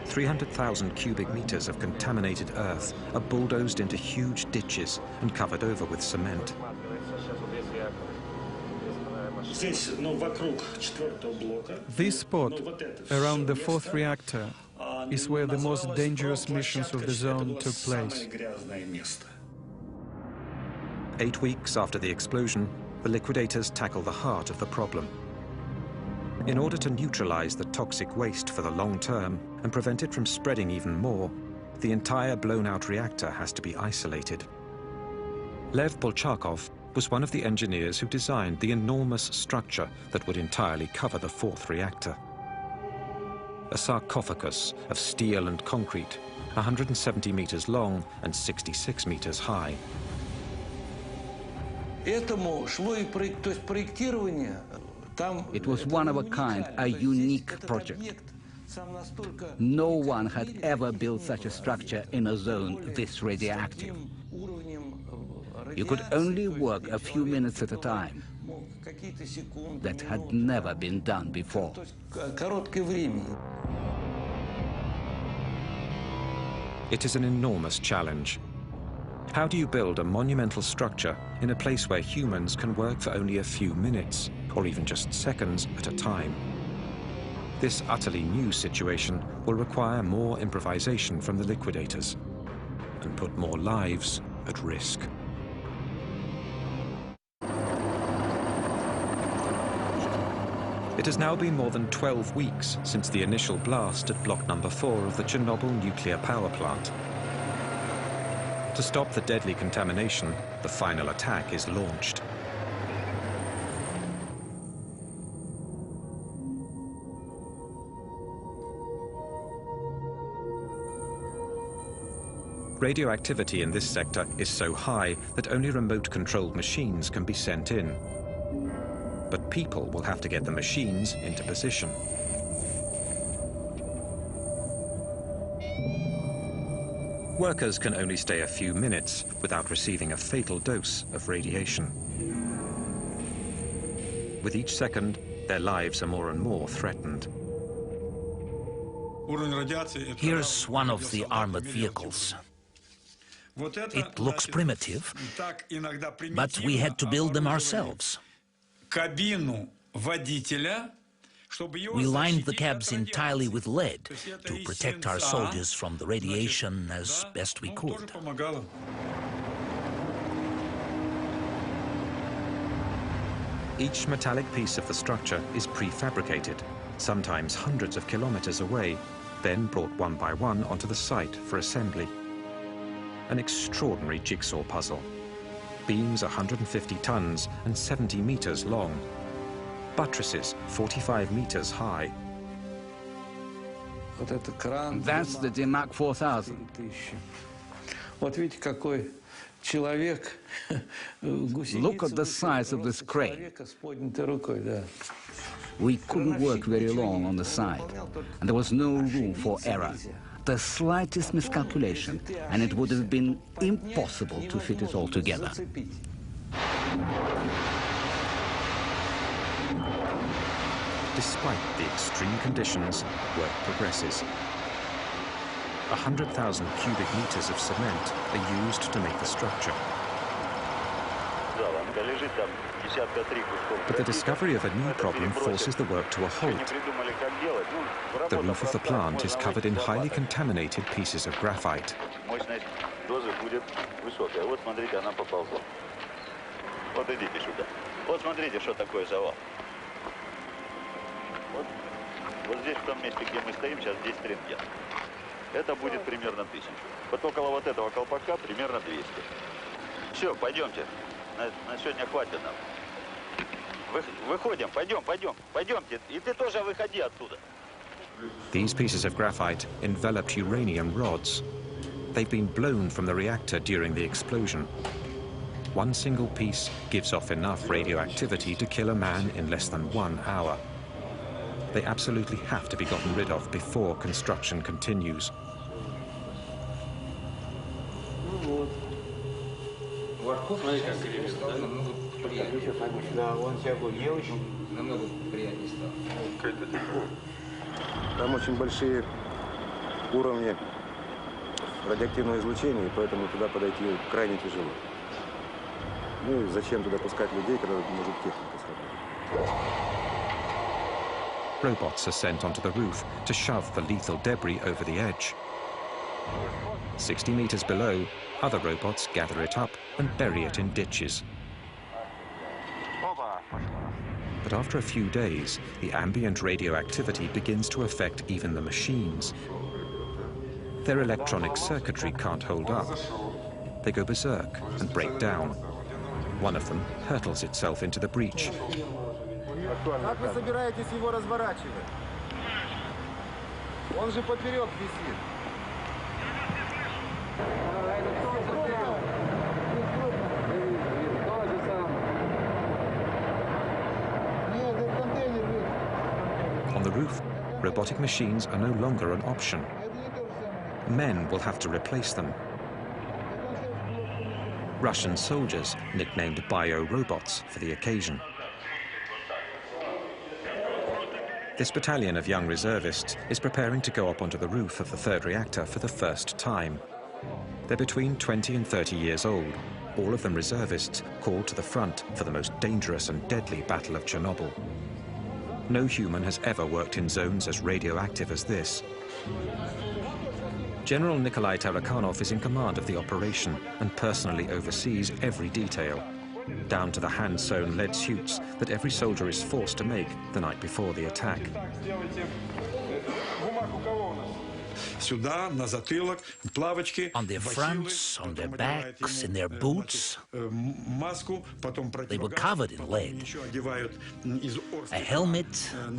300,000 cubic meters of contaminated earth are bulldozed into huge ditches and covered over with cement.
This spot, around the 4th reactor, is where the most dangerous missions of the zone took place.
8 weeks after the explosion, the liquidators tackle the heart of the problem. In order to neutralize the toxic waste for the long term and prevent it from spreading even more, the entire blown-out reactor has to be isolated. Lev Bolchakov was one of the engineers who designed the enormous structure that would entirely cover the 4th reactor. A sarcophagus of steel and concrete, 170 meters long and 66 meters high.
It was one of a kind, a unique project. No one had ever built such a structure in a zone this radioactive. You could only work a few minutes at a time. That had never been done before.
It is an enormous challenge. How do you build a monumental structure in a place where humans can work for only a few minutes, or even just seconds at a time? This utterly new situation will require more improvisation from the liquidators and put more lives at risk. It has now been more than 12 weeks since the initial blast at block number 4 of the Chernobyl nuclear power plant. To stop the deadly contamination, the final attack is launched. Radioactivity in this sector is so high that only remote-controlled machines can be sent in. But people will have to get the machines into position. Workers can only stay a few minutes without receiving a fatal dose of radiation. With each second, their lives are more and more threatened.
Here's one of the armored vehicles. It looks primitive, but we had to build them ourselves. We lined the cabs entirely with lead to protect our soldiers from the radiation as best we could.
Each metallic piece of the structure is prefabricated, sometimes hundreds of kilometers away, then brought one by one onto the site for assembly. An extraordinary jigsaw puzzle. Beams 150 tons and 70 meters long. Buttresses 45 meters high.
That's the Dimac 4000. Look at the size of this crane. We couldn't work very long on the side, and there was no room for error. The slightest miscalculation, and it would have been impossible to fit it all together.
Despite the extreme conditions, work progresses. 100,000 cubic meters of cement are used to make the structure. But the discovery of a new problem forces the work to a halt. The roof of the plant is covered in highly contaminated pieces of graphite.
Вот здесь, в том месте, где мы стоим, сейчас 10 рентген. Это будет примерно 1000. Вот около вот этого колпака примерно 200. Все, пойдемте. На сегодня хватит нам. Выходим, пойдемте. И ты тоже выходи оттуда.
These pieces of graphite enveloped uranium rods. They've been blown from the reactor during the explosion. One single piece gives off enough radioactivity to kill a man in less than 1 hour. They absolutely have to be gotten rid of before construction continues.
Там очень большие уровни радиоактивного излучения, и поэтому туда подойти крайне тяжело. Ну и зачем туда пускать людей, когда может техника сработать?
Robots are sent onto the roof to shove the lethal debris over the edge. 60 meters below, other robots gather it up and bury it in ditches. But after a few days, the ambient radioactivity begins to affect even the machines. Their electronic circuitry can't hold up. They go berserk and break down. One of them hurtles itself into the breach.
Как вы собираетесь его разворачивать? Он же поперек висит.
On the roof, robotic machines are no longer an option. Men will have to replace them. Russian soldiers nicknamed bio-robots for the occasion. This battalion of young reservists is preparing to go up onto the roof of the third reactor for the first time. They're between 20 and 30 years old, all of them reservists called to the front for the most dangerous and deadly battle of Chernobyl. No human has ever worked in zones as radioactive as this. General Nikolai Tarakanov is in command of the operation and personally oversees every detail. down to the hand-sewn lead suits that every soldier is forced to make the night before the attack.
On their fronts, on their backs, in their boots, they were covered in lead. A helmet, a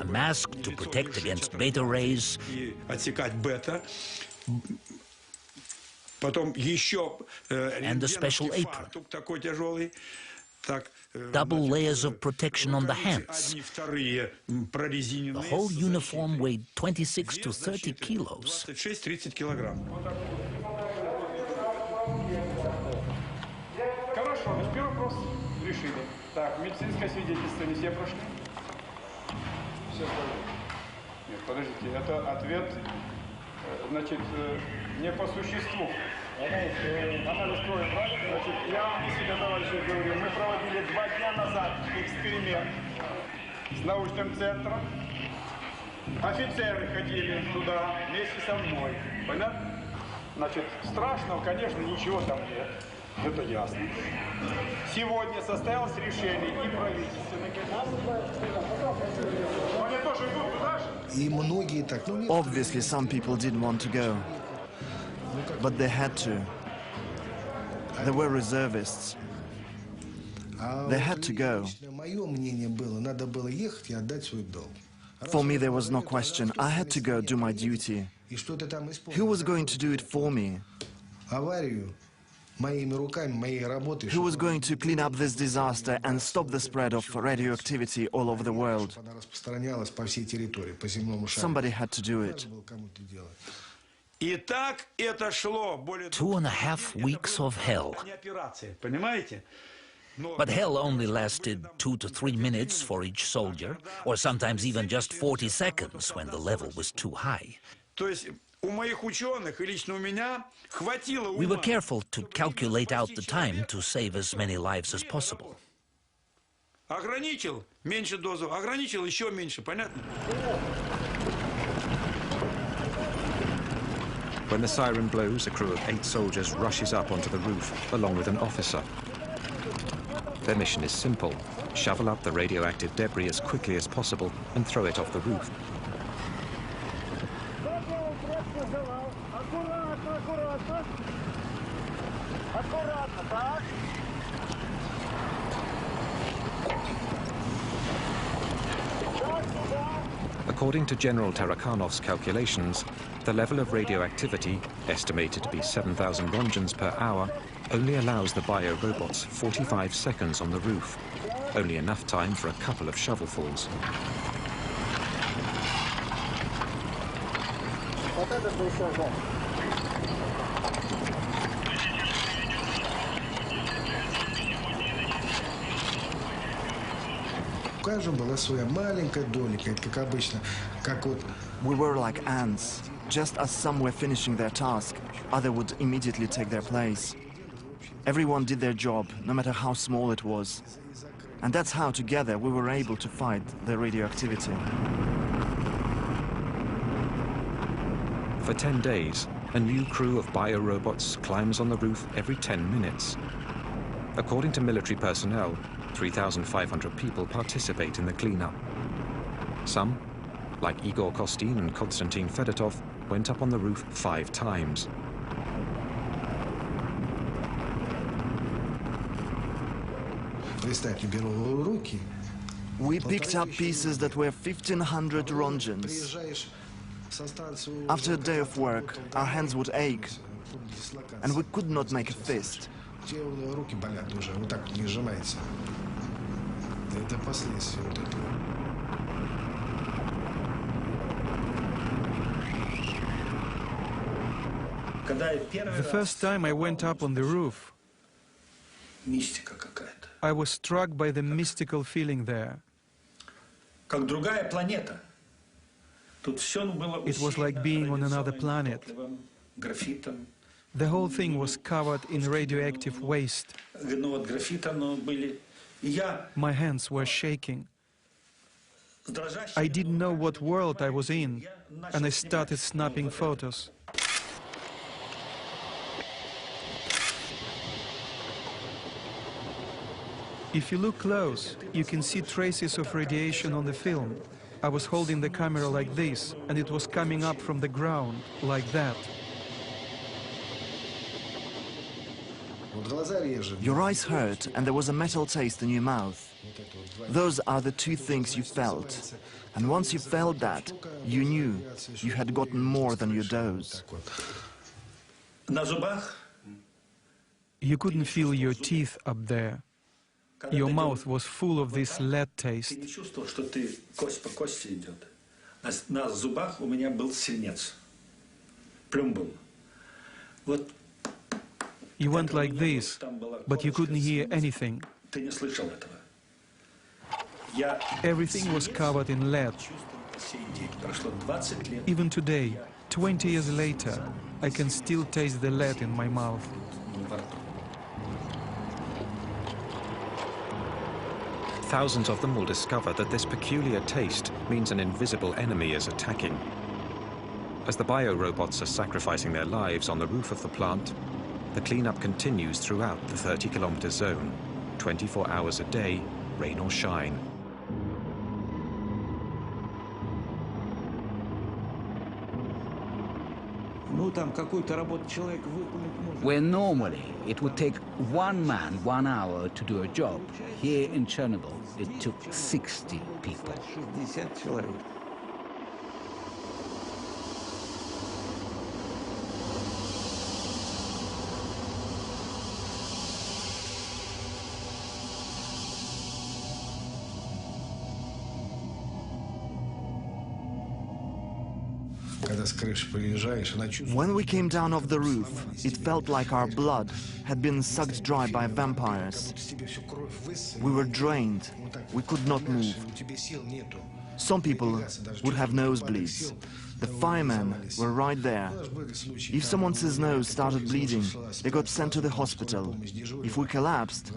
mask to protect against beta rays, and a special apron. Double layers of protection on the hands. The whole uniform weighed 26 to 30 kilos.
Хорошо, значит, первый вопрос решили. Так, медицинское свидетельство не все прошли? Все прошли. Нет, подождите, это ответ, значит, не по существу. Анализ крови, правильно? Значит, я вам действительно, товарищи, говорю, мы проводили 2 дня назад эксперимент с научным центром. Офицеры ходили туда вместе со мной. Понятно? Значит, страшного, конечно, ничего там нет. Это ясно. Сегодня состоялось решение и правительственных. Они тоже идут туда же?
Obviously, some people didn't want to go, but they had to. They were reservists. They had to go. For me, there was no question. I had to go do my duty. Who was going to do it for me? Who was going to clean up this disaster and stop the spread of radioactivity all over the world? Somebody had to do it.
2.5 weeks of hell. But hell only lasted 2 to 3 minutes for each soldier, or sometimes even just 40 seconds when the level was too high. We were careful to calculate out the time to save as many lives as possible.
When the siren blows, a crew of 8 soldiers rushes up onto the roof, along with an officer. Their mission is simple: shovel up the radioactive debris as quickly as possible and throw it off the roof. According to General Tarakanov's calculations, the level of radioactivity, estimated to be 7,000 rongens per hour, only allows the bio-robots 45 seconds on the roof, only enough time for a couple of shovelfuls.
We were like ants. Just as some were finishing their task, others would immediately take their place. Everyone did their job, no matter how small it was. And that's how, together, we were able to fight the radioactivity.
For 10 days, a new crew of bio-robots climbs on the roof every 10 minutes. According to military personnel, 3,500 people participate in the cleanup. Some, like Igor Kostin and Konstantin Fedotov, went up on the roof 5 times.
We picked up pieces that were 1,500 rongens. After a day of work, our hands would ache, and we could not make a fist.
The first time I went up on the roof, I was struck by the mystical feeling there. It was like being on another planet. The whole thing was covered in radioactive waste. My hands were shaking. I didn't know what world I was in, and I started snapping photos. If you look close, you can see traces of radiation on the film. I was holding the camera like this, and it was coming up from the ground, like that.
Your eyes hurt and there was a metal taste in your mouth. Those are the two things you felt. And once you felt that, you knew you had gotten more than your dose.
You couldn't feel your teeth up there. Your mouth was full of this lead taste. You went like this, but you couldn't hear anything. Everything was covered in lead. Even today, 20 years later, I can still taste the lead in my mouth.
Thousands of them will discover that this peculiar taste means an invisible enemy is attacking. As the biorobots are sacrificing their lives on the roof of the plant, the cleanup continues throughout the 30-kilometer zone, 24 hours a day, rain or shine.
Where normally it would take one man 1 hour to do a job, here in Chernobyl it took 60 people.
When we came down off the roof, it felt like our blood had been sucked dry by vampires. We were drained. We could not move. Some people would have nosebleeds. The firemen were right there. If someone's nose started bleeding, they got sent to the hospital. If we collapsed,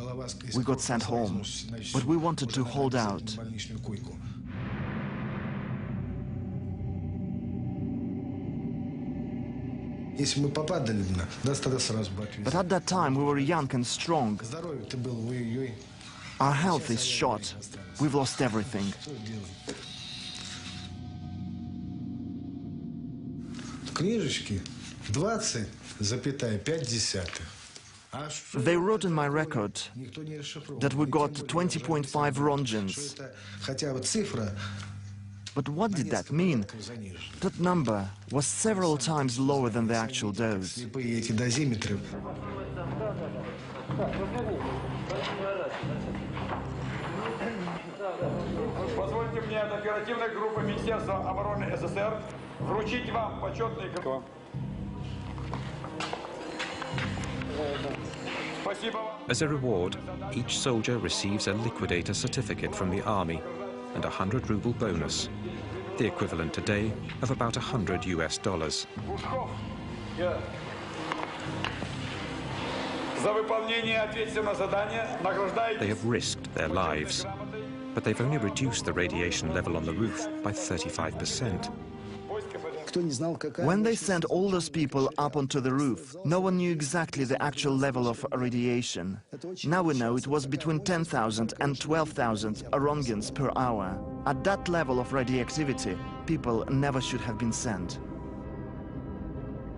we got sent home. But we wanted to hold out. But at that time we were young and strong. Our health is shot. We've lost everything. They wrote in my record that we got 20.5 rongens. But what did that mean? That number was several times lower than the actual dose.
Позвольте мне от оперативной группы Министерства обороны СССР вручить вам почетный...
As a reward, each soldier receives a liquidator certificate from the army and a 100-ruble bonus, the equivalent today of about $100 US. They have risked their lives, but they've only reduced the radiation level on the roof by 35%.
When they sent all those people up onto the roof, no one knew exactly the actual level of radiation. Now we know it was between 10,000 and 12,000 roentgens per hour. At that level of radioactivity, people never should have been sent.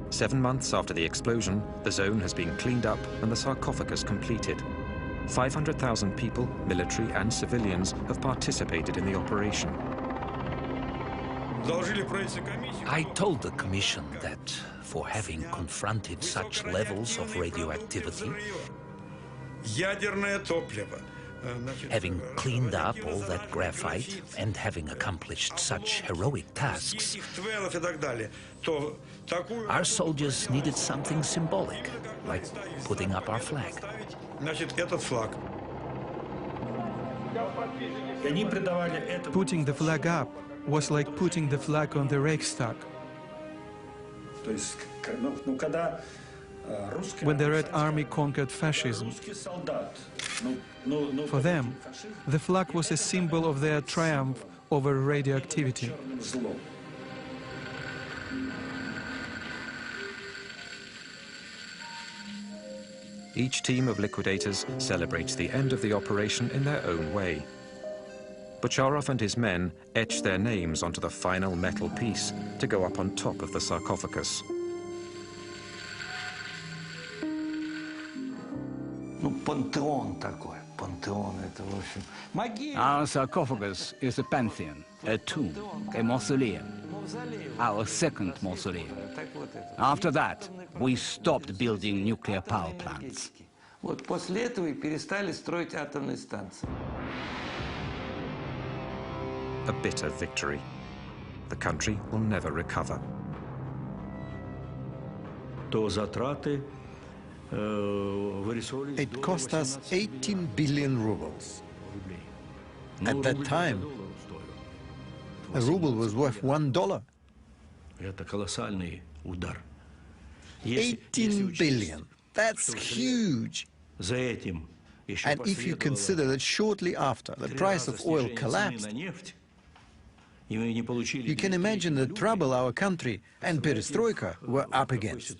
7 months after the explosion, the zone has been cleaned up and the sarcophagus completed. 500,000 people, military and civilians, have participated in the operation.
I told the Commission that for having confronted such levels of radioactivity, having cleaned up all that graphite and having accomplished such heroic tasks, our soldiers needed something symbolic, like putting up our flag.
Putting the flag up was like putting the flag on the Reichstag. When the Red Army conquered fascism, for them, the flag was a symbol of their triumph over radioactivity.
Each team of liquidators celebrates the end of the operation in their own way. Bocharov and his men etch their names onto the final metal piece to go up on top of the sarcophagus.
Our sarcophagus is a pantheon, a tomb, a mausoleum, our second mausoleum. After that, we stopped building nuclear power plants.
A bitter victory. The country will never recover.
It cost us 18 billion rubles. At that time, a ruble was worth $1. 18 billion. That's huge. And if you consider that shortly after the price of oil collapsed, you can imagine the trouble our country and perestroika were up against.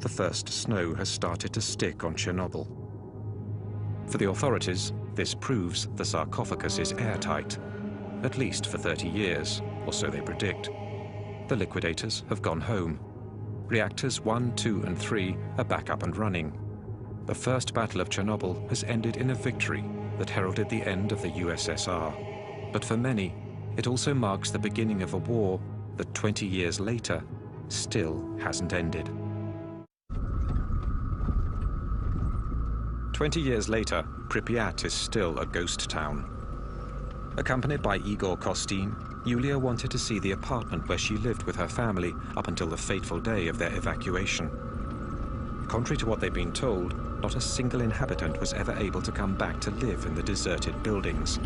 The first snow has started to stick on Chernobyl. For the authorities, this proves the sarcophagus is airtight, at least for 30 years, or so they predict. The liquidators have gone home. Reactors 1, 2, and 3 are back up and running. The first battle of Chernobyl has ended in a victory that heralded the end of the USSR. But for many, it also marks the beginning of a war that 20 years later still hasn't ended. 20 years later, Pripyat is still a ghost town. Accompanied by Igor Kostin, Yulia wanted to see the apartment where she lived with her family up until the fateful day of their evacuation. Contrary to what they've been told, not a single inhabitant was ever able to come back to live in the deserted buildings.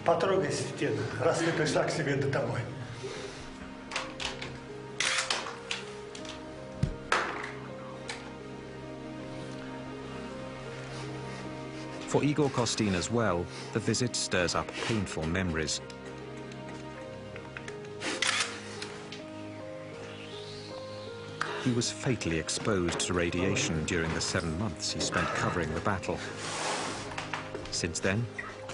Потрогай стену, раз ты пришла к себе домой.
For Igor Kostin as well, the visit stirs up painful memories. He was fatally exposed to radiation during the 7 months he spent covering the battle. Since then,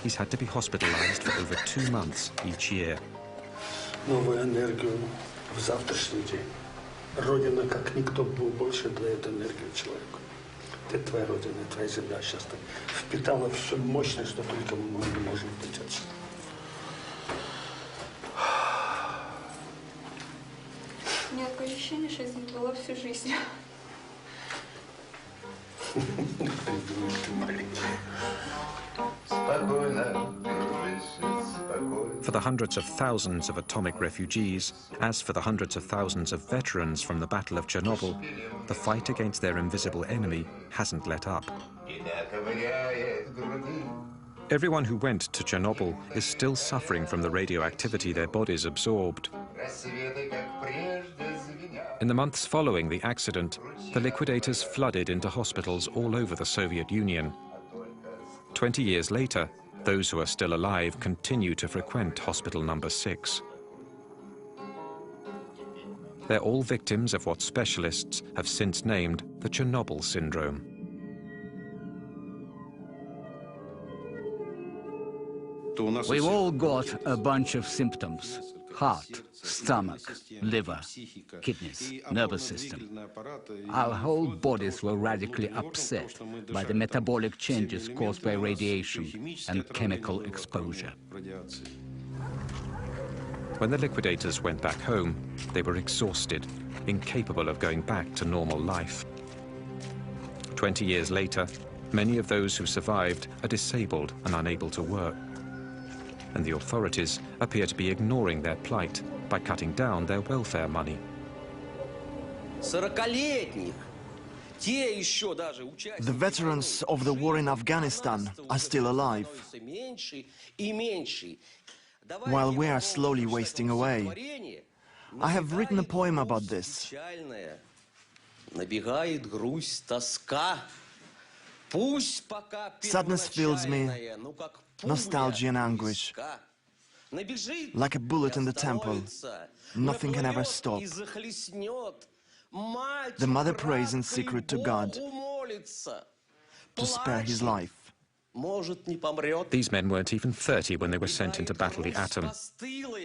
he's had to be hospitalized for over 2 months each year.
Новую энергию в завтрашний день. Родина, как никто, больше дает энергию человеку. Это твоя родина, твоя земля сейчас впитала всю мощность, что только мы можем быть отсюда.
У меня такое ощущение, что из них была всю жизнь.
For the hundreds of thousands of atomic refugees, as for the hundreds of thousands of veterans from the Battle of Chernobyl, the fight against their invisible enemy hasn't let up. Everyone who went to Chernobyl is still suffering from the radioactivity their bodies absorbed. In the months following the accident, the liquidators flooded into hospitals all over the Soviet Union. 20 years later, those who are still alive continue to frequent Hospital Number 6. They're all victims of what specialists have since named the Chernobyl syndrome.
We've all got a bunch of symptoms: heart, stomach, liver, kidneys, nervous system. Our whole bodies were radically upset by the metabolic changes caused by radiation and chemical exposure.
When the liquidators went back home, they were exhausted, incapable of going back to normal life. 20 years later, many of those who survived are disabled and unable to work. And the authorities appear to be ignoring their plight by cutting down their welfare money.
40-летних
The veterans of the war in Afghanistan are still alive, while we are slowly wasting away. I have written a poem about this. Sadness fills me, nostalgia and anguish. Like a bullet in the temple, nothing can ever stop. The mother prays in secret to God to spare his life.
These men weren't even 30 when they were sent in to battle the atom.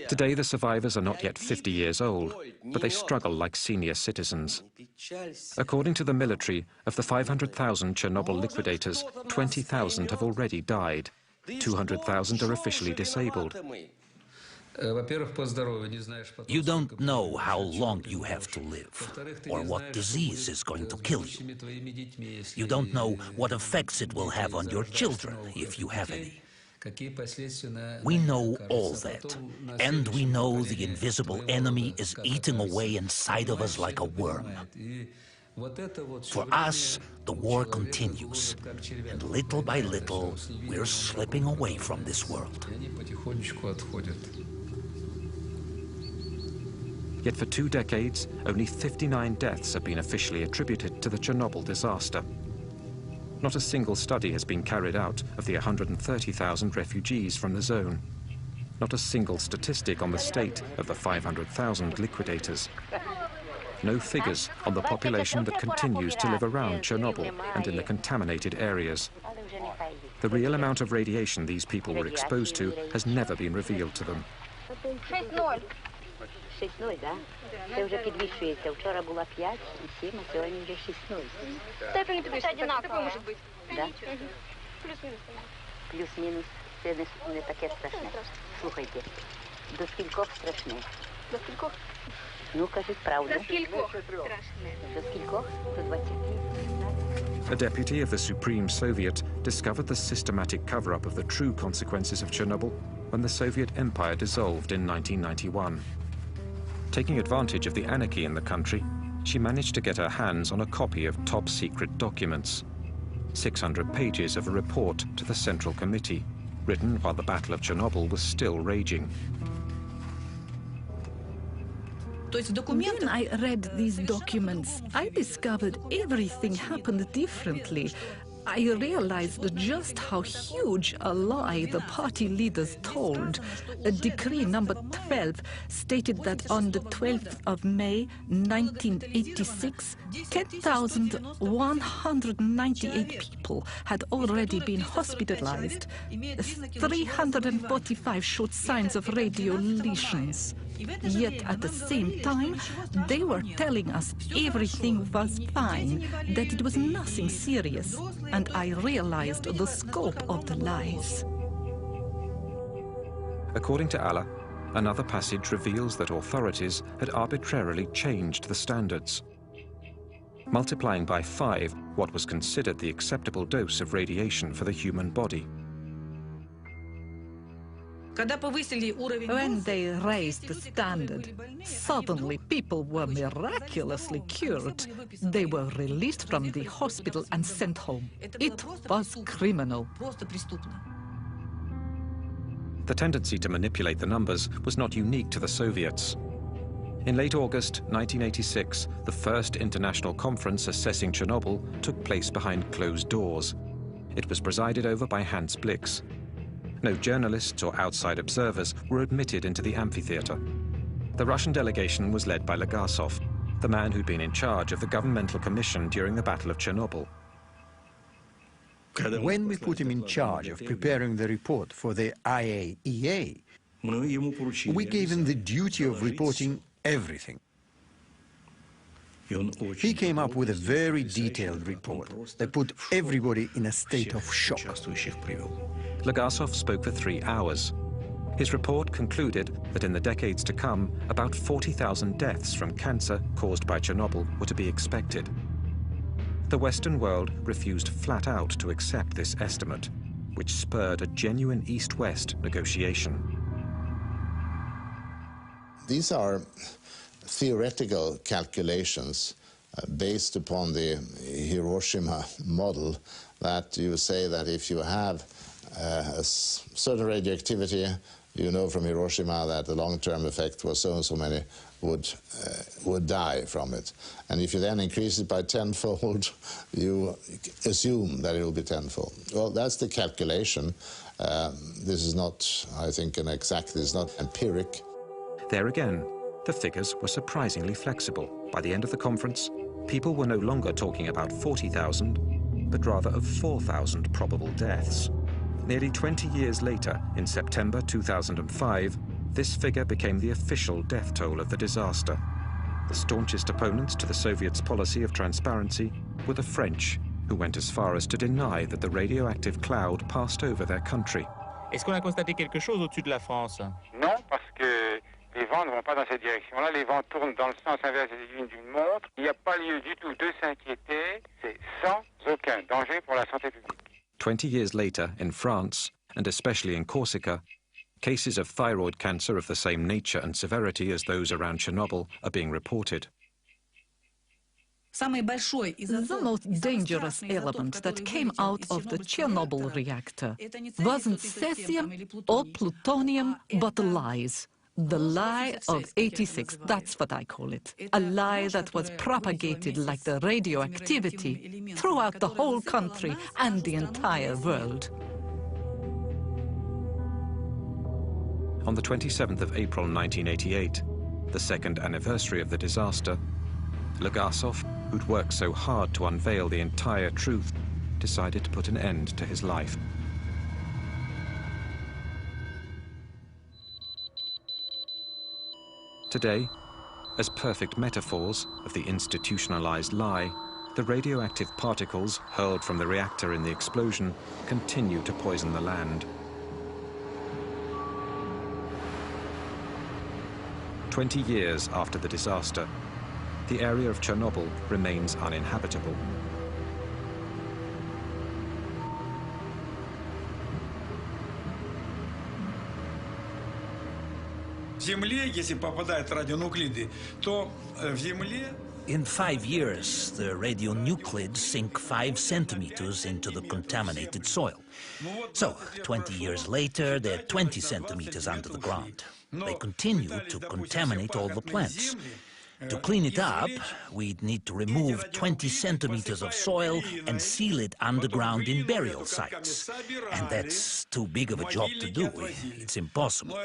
Today, the survivors are not yet 50 years old, but they struggle like senior citizens. According to the military, of the 500,000 Chernobyl liquidators, 20,000 have already died. 200,000 are officially disabled.
You don't know how long you have to live, or what disease is going to kill you. You don't know what effects it will have on your children, if you have any. We know all that, and we know the invisible enemy is eating away inside of us like a worm. For us, the war continues, and little by little, we're slipping away from this world.
Yet for 2 decades, only 59 deaths have been officially attributed to the Chernobyl disaster. Not a single study has been carried out of the 130,000 refugees from the zone. Not a single statistic on the state of the 500,000 liquidators. No figures on the population that continues to live around Chernobyl and in the contaminated areas. The real amount of radiation these people were exposed to has never been revealed to them.
6-0, да? Це вже підвищується. Вчора було 5 і 7, а сьогодні вже 6-0.
Це не підвищується, одинаково може бути.
Да? Плюс-мінус. Це не таке страшне. Слухайте, до скількох страшне?
До скількох?
Ну, кажіть правду.
До скількох страшне?
До скількох? До 20.
A deputy of the Supreme Soviet discovered the systematic cover-up of the true consequences of Chernobyl when the Soviet Empire dissolved in 1991. Taking advantage of the anarchy in the country, she managed to get her hands on a copy of top-secret documents. 600 pages of a report to the Central Committee, written while the Battle of Chernobyl was still raging.
When I read these documents, I discovered everything happened differently. I realized just how huge a lie the party leaders told. A decree number 12 stated that on the 12th of May 1986, 10,198 people had already been hospitalized. 345 showed signs of radio lesions. Yet at the same time, they were telling us everything was fine, that it was nothing serious, and I realized the scope of the lies.
According to Allah, another passage reveals that authorities had arbitrarily changed the standards, multiplying by 5 what was considered the acceptable dose of radiation for the human body.
When they raised the standard, suddenly people were miraculously cured. They were released from the hospital and sent home. It was criminal.
The tendency to manipulate the numbers was not unique to the Soviets. In late August 1986, the first international conference assessing Chernobyl took place behind closed doors. It was presided over by Hans Blix. No journalists or outside observers were admitted into the amphitheater. The Russian delegation was led by Legasov, the man who'd been in charge of the governmental commission during the Battle of Chernobyl.
When we put him in charge of preparing the report for the IAEA, we gave him the duty of reporting everything. He came up with a very detailed report that put everybody in a state of shock.
Legasov spoke for 3 hours. His report concluded that in the decades to come, about 40,000 deaths from cancer caused by Chernobyl were to be expected. The Western world refused flat out to accept this estimate, which spurred a genuine East-West negotiation.
These are theoretical calculations based upon the Hiroshima model, that you say that if you have a certain radioactivity, you know from Hiroshima that the long-term effect was so and so many would die from it. And if you then increase it by tenfold, you assume that it will be tenfold. Well, that's the calculation. This is not, I think, this is not empiric.
There again, the figures were surprisingly flexible. By the end of the conference, people were no longer talking about 40,000, but rather of 4,000 probable deaths. Nearly 20 years later, in September 2005, this figure became the official death toll of the disaster. The staunchest opponents to the Soviets' policy of transparency were the French, who went as far as to deny that the radioactive cloud passed over their country.
Est-ce qu'on a constaté quelque chose au-dessus de la France?
Non, parce que les vents ne vont pas dans cette direction-là. Les vents tournent dans le sens inverse d'une montre. Il n'y a pas lieu du tout de s'inquiéter. C'est sans aucun danger pour la santé publique.
20 years later, in France, and especially in Corsica, cases of thyroid cancer of the same nature and severity as those around Chernobyl are being reported.
The most dangerous element that came out of the Chernobyl reactor wasn't cesium or plutonium, but lies. The lie of 86, that's what I call it. A lie that was propagated like the radioactivity throughout the whole country and the entire world.
On the 27th of April 1988, the second anniversary of the disaster, Legasov, who'd worked so hard to unveil the entire truth, decided to put an end to his life. Today, as perfect metaphors of the institutionalized lie, the radioactive particles hurled from the reactor in the explosion continue to poison the land. 20 years after the disaster, the area of Chernobyl remains uninhabitable.
In 5 years, the radionuclides sink 5 centimeters into the contaminated soil. So, 20 years later, they're 20 centimeters under the ground. They continue to contaminate all the plants. To clean it up, we'd need to remove 20 centimeters of soil and seal it underground in burial sites. And that's too big of a job to do. It's impossible.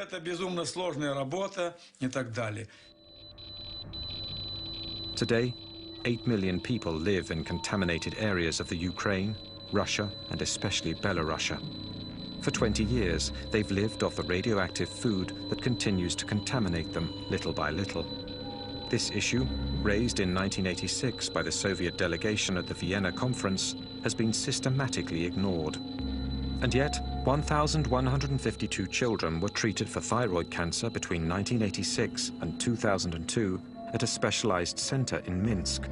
Today, 8 million people live in contaminated areas of the Ukraine, Russia, and especially Belarus. For 20 years, they've lived off the radioactive food that continues to contaminate them little by little. This issue, raised in 1986 by the Soviet delegation at the Vienna conference, has been systematically ignored. And yet, 1,152 children were treated for thyroid cancer between 1986 and 2002 at a specialized center in Minsk.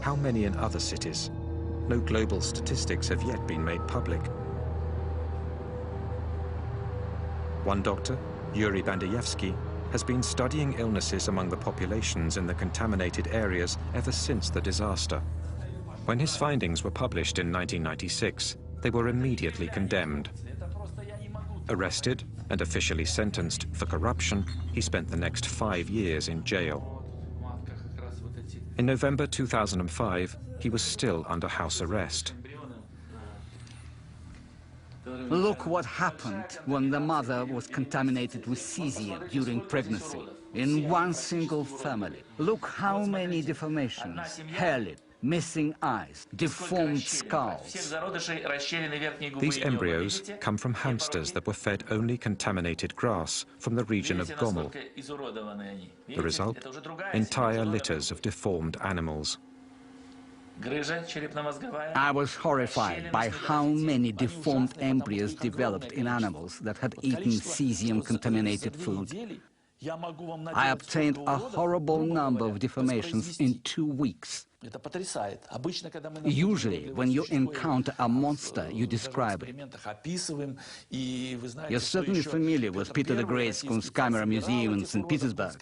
How many in other cities? No global statistics have yet been made public. One doctor, Yuri Bandayevsky, has been studying illnesses among the populations in the contaminated areas ever since the disaster. When his findings were published in 1996, they were immediately condemned. Arrested and officially sentenced for corruption, he spent the next 5 years in jail. In November 2005, he was still under house arrest.
Look what happened when the mother was contaminated with cesium during pregnancy. In one single family. Look how many deformations, hair lip, missing eyes, deformed skulls.
These embryos come from hamsters that were fed only contaminated grass from the region of Gomel. The result? Entire litters of deformed animals.
I was horrified by how many deformed embryos developed in animals that had eaten cesium-contaminated food. I obtained a horrible number of deformations in 2 weeks. Usually, when you encounter a monster, you describe it. You're certainly familiar with Peter the Great's Kunstkamera Museum in St. Petersburg.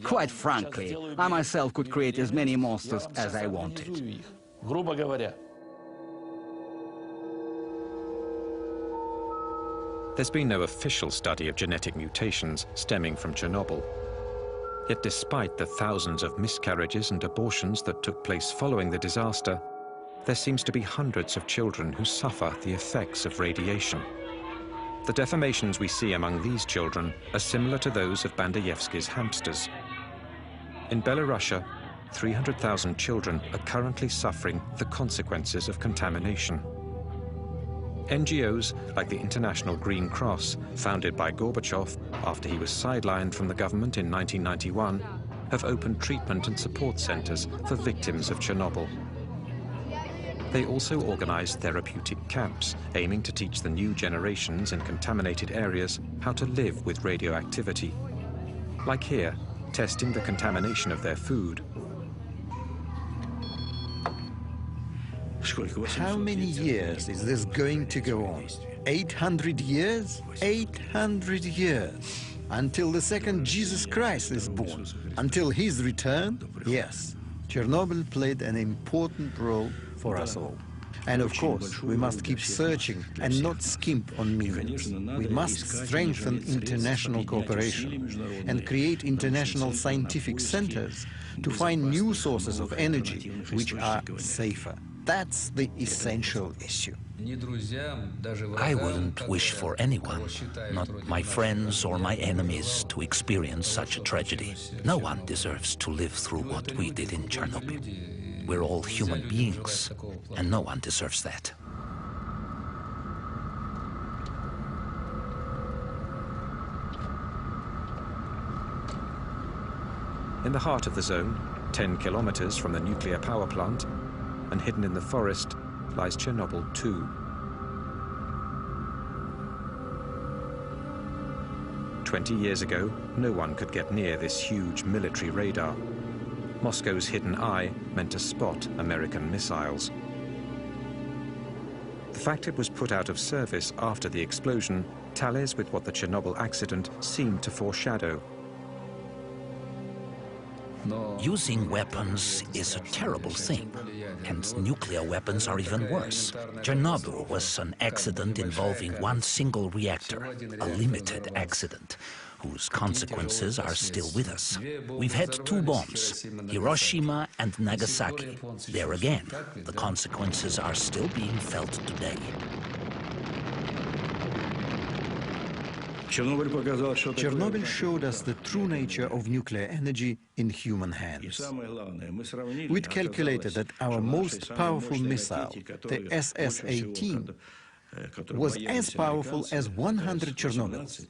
Quite frankly, I myself could create as many monsters as I wanted.
There's been no official study of genetic mutations stemming from Chernobyl. Yet despite the thousands of miscarriages and abortions that took place following the disaster, there seems to be hundreds of children who suffer the effects of radiation. The deformations we see among these children are similar to those of Bandayevsky's hamsters. In Belarusia, 300,000 children are currently suffering the consequences of contamination. NGOs like the International Green Cross, founded by Gorbachev after he was sidelined from the government in 1991, have opened treatment and support centers for victims of Chernobyl. They also organize therapeutic camps, aiming to teach the new generations in contaminated areas how to live with radioactivity. Like here, testing the contamination of their food.
How many years is this going to go on? 800 years? 800 years. Until the second Jesus Christ is born. Until his return? Yes. Chernobyl played an important role for us all. And of course, we must keep searching and not skimp on means. We must strengthen international cooperation and create international scientific centers to find new sources of energy which are safer. That's the essential issue.
I wouldn't wish for anyone, not my friends or my enemies, to experience such a tragedy. No one deserves to live through what we did in Chernobyl. We're all human beings, and no one deserves that.
In the heart of the zone, 10 kilometers from the nuclear power plant, and hidden in the forest, lies Chernobyl 2. 20 years ago, no one could get near this huge military radar. Moscow's hidden eye meant to spot American missiles. The fact it was put out of service after the explosion tallies with what the Chernobyl accident seemed to foreshadow.
Using weapons is a terrible thing, and nuclear weapons are even worse. Chernobyl was an accident involving one single reactor, a limited accident, whose consequences are still with us. We've had two bombs, Hiroshima and Nagasaki. There again, the consequences are still being felt today.
Chernobyl showed us the true nature of nuclear energy in human hands. We'd calculated that our most powerful missile, the SS-18, was as powerful as 100 Chernobyls.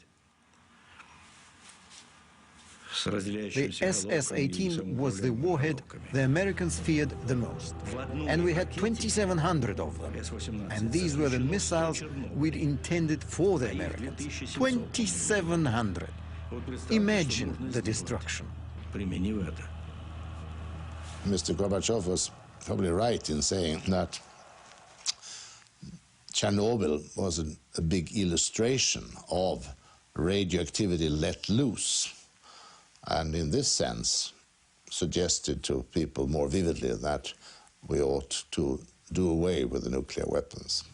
The SS-18 was the warhead the Americans feared the most, and we had 2,700 of them. And these were the missiles we'd intended for the Americans. 2,700. Imagine the destruction.
Mr. Gorbachev was probably right in saying that Chernobyl was a big illustration of radioactivity let loose. And in this sense, suggested to people more vividly that we ought to do away with the nuclear weapons.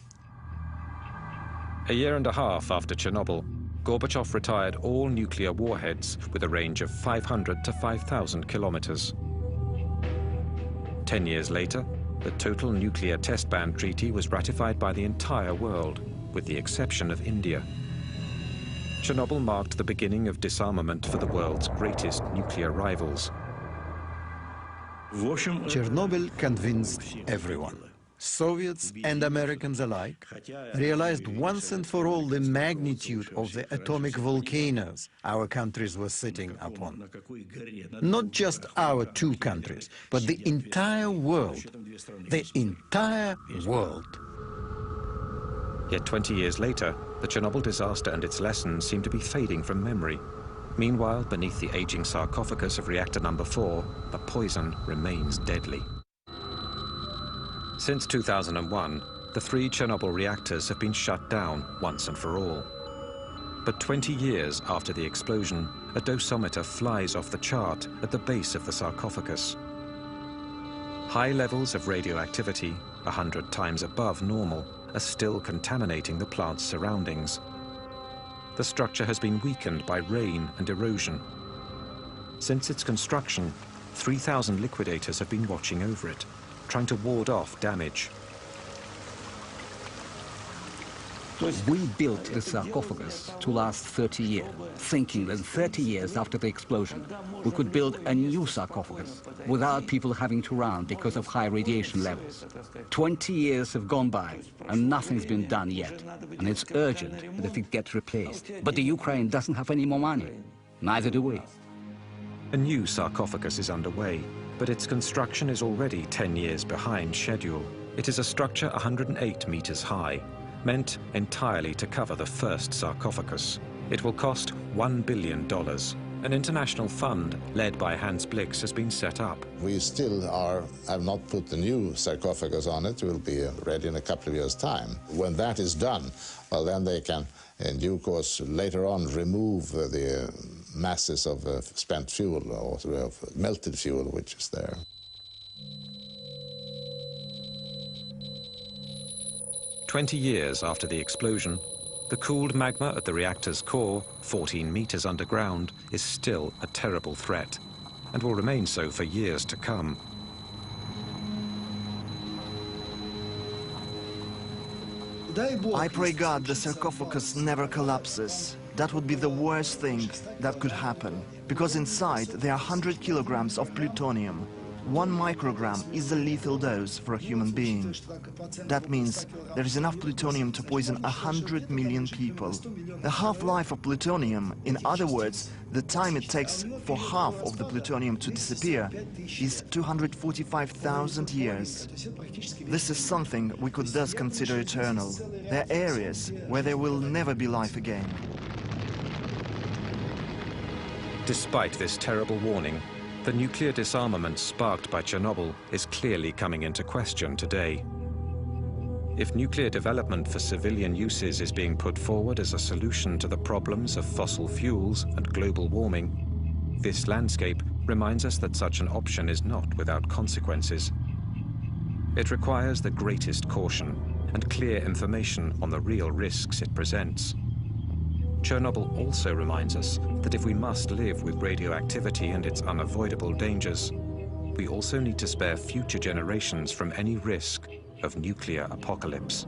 A year and a half after Chernobyl, Gorbachev retired all nuclear warheads with a range of 500 to 5,000 kilometers. 10 years later, the Total Nuclear Test Ban Treaty was ratified by the entire world, with the exception of India. Chernobyl marked the beginning of disarmament for the world's greatest nuclear rivals.
Chernobyl convinced everyone. Soviets and Americans alike realized once and for all the magnitude of the atomic volcanoes our countries were sitting upon. Not just our two countries, but the entire world. The entire world.
Yet 20 years later, the Chernobyl disaster and its lessons seem to be fading from memory. Meanwhile, beneath the aging sarcophagus of reactor number 4, the poison remains deadly. Since 2001, the 3 Chernobyl reactors have been shut down once and for all. But 20 years after the explosion, a dosimeter flies off the chart at the base of the sarcophagus. High levels of radioactivity, 100 times above normal, are still contaminating the plant's surroundings. The structure has been weakened by rain and erosion. Since its construction, 3,000 liquidators have been watching over it, trying to ward off damage.
We built the sarcophagus to last 30 years, thinking that 30 years after the explosion, we could build a new sarcophagus without people having to run because of high radiation levels. 20 years have gone by and nothing's been done yet, and it's urgent that it gets replaced. But the Ukraine doesn't have any more money. Neither do we.
A new sarcophagus is underway, but its construction is already 10 years behind schedule. It is a structure 108 meters high, meant entirely to cover the first sarcophagus. It will cost $1 billion. An international fund led by Hans Blix has been set up.
We still have not put the new sarcophagus on it. It will be ready in a couple of years' time. When that is done, well, then they can, in due course, later on remove the masses of spent fuel or of melted fuel which is there.
"20 years after the explosion, the cooled magma at the reactor's core, 14 meters underground, is still a terrible threat and will remain so for years to come.
I pray God the sarcophagus never collapses. That would be the worst thing that could happen, because inside there are 100 kilograms of plutonium. 1 microgram is a lethal dose for a human being. That means there is enough plutonium to poison 100 million people. The half-life of plutonium, in other words, the time it takes for half of the plutonium to disappear, is 245,000 years. This is something we could thus consider eternal. There are areas where there will never be life again.
Despite this terrible warning, the nuclear disarmament sparked by Chernobyl is clearly coming into question today. If nuclear development for civilian uses is being put forward as a solution to the problems of fossil fuels and global warming, this landscape reminds us that such an option is not without consequences. It requires the greatest caution and clear information on the real risks it presents. Chernobyl also reminds us that if we must live with radioactivity and its unavoidable dangers, we also need to spare future generations from any risk of nuclear apocalypse.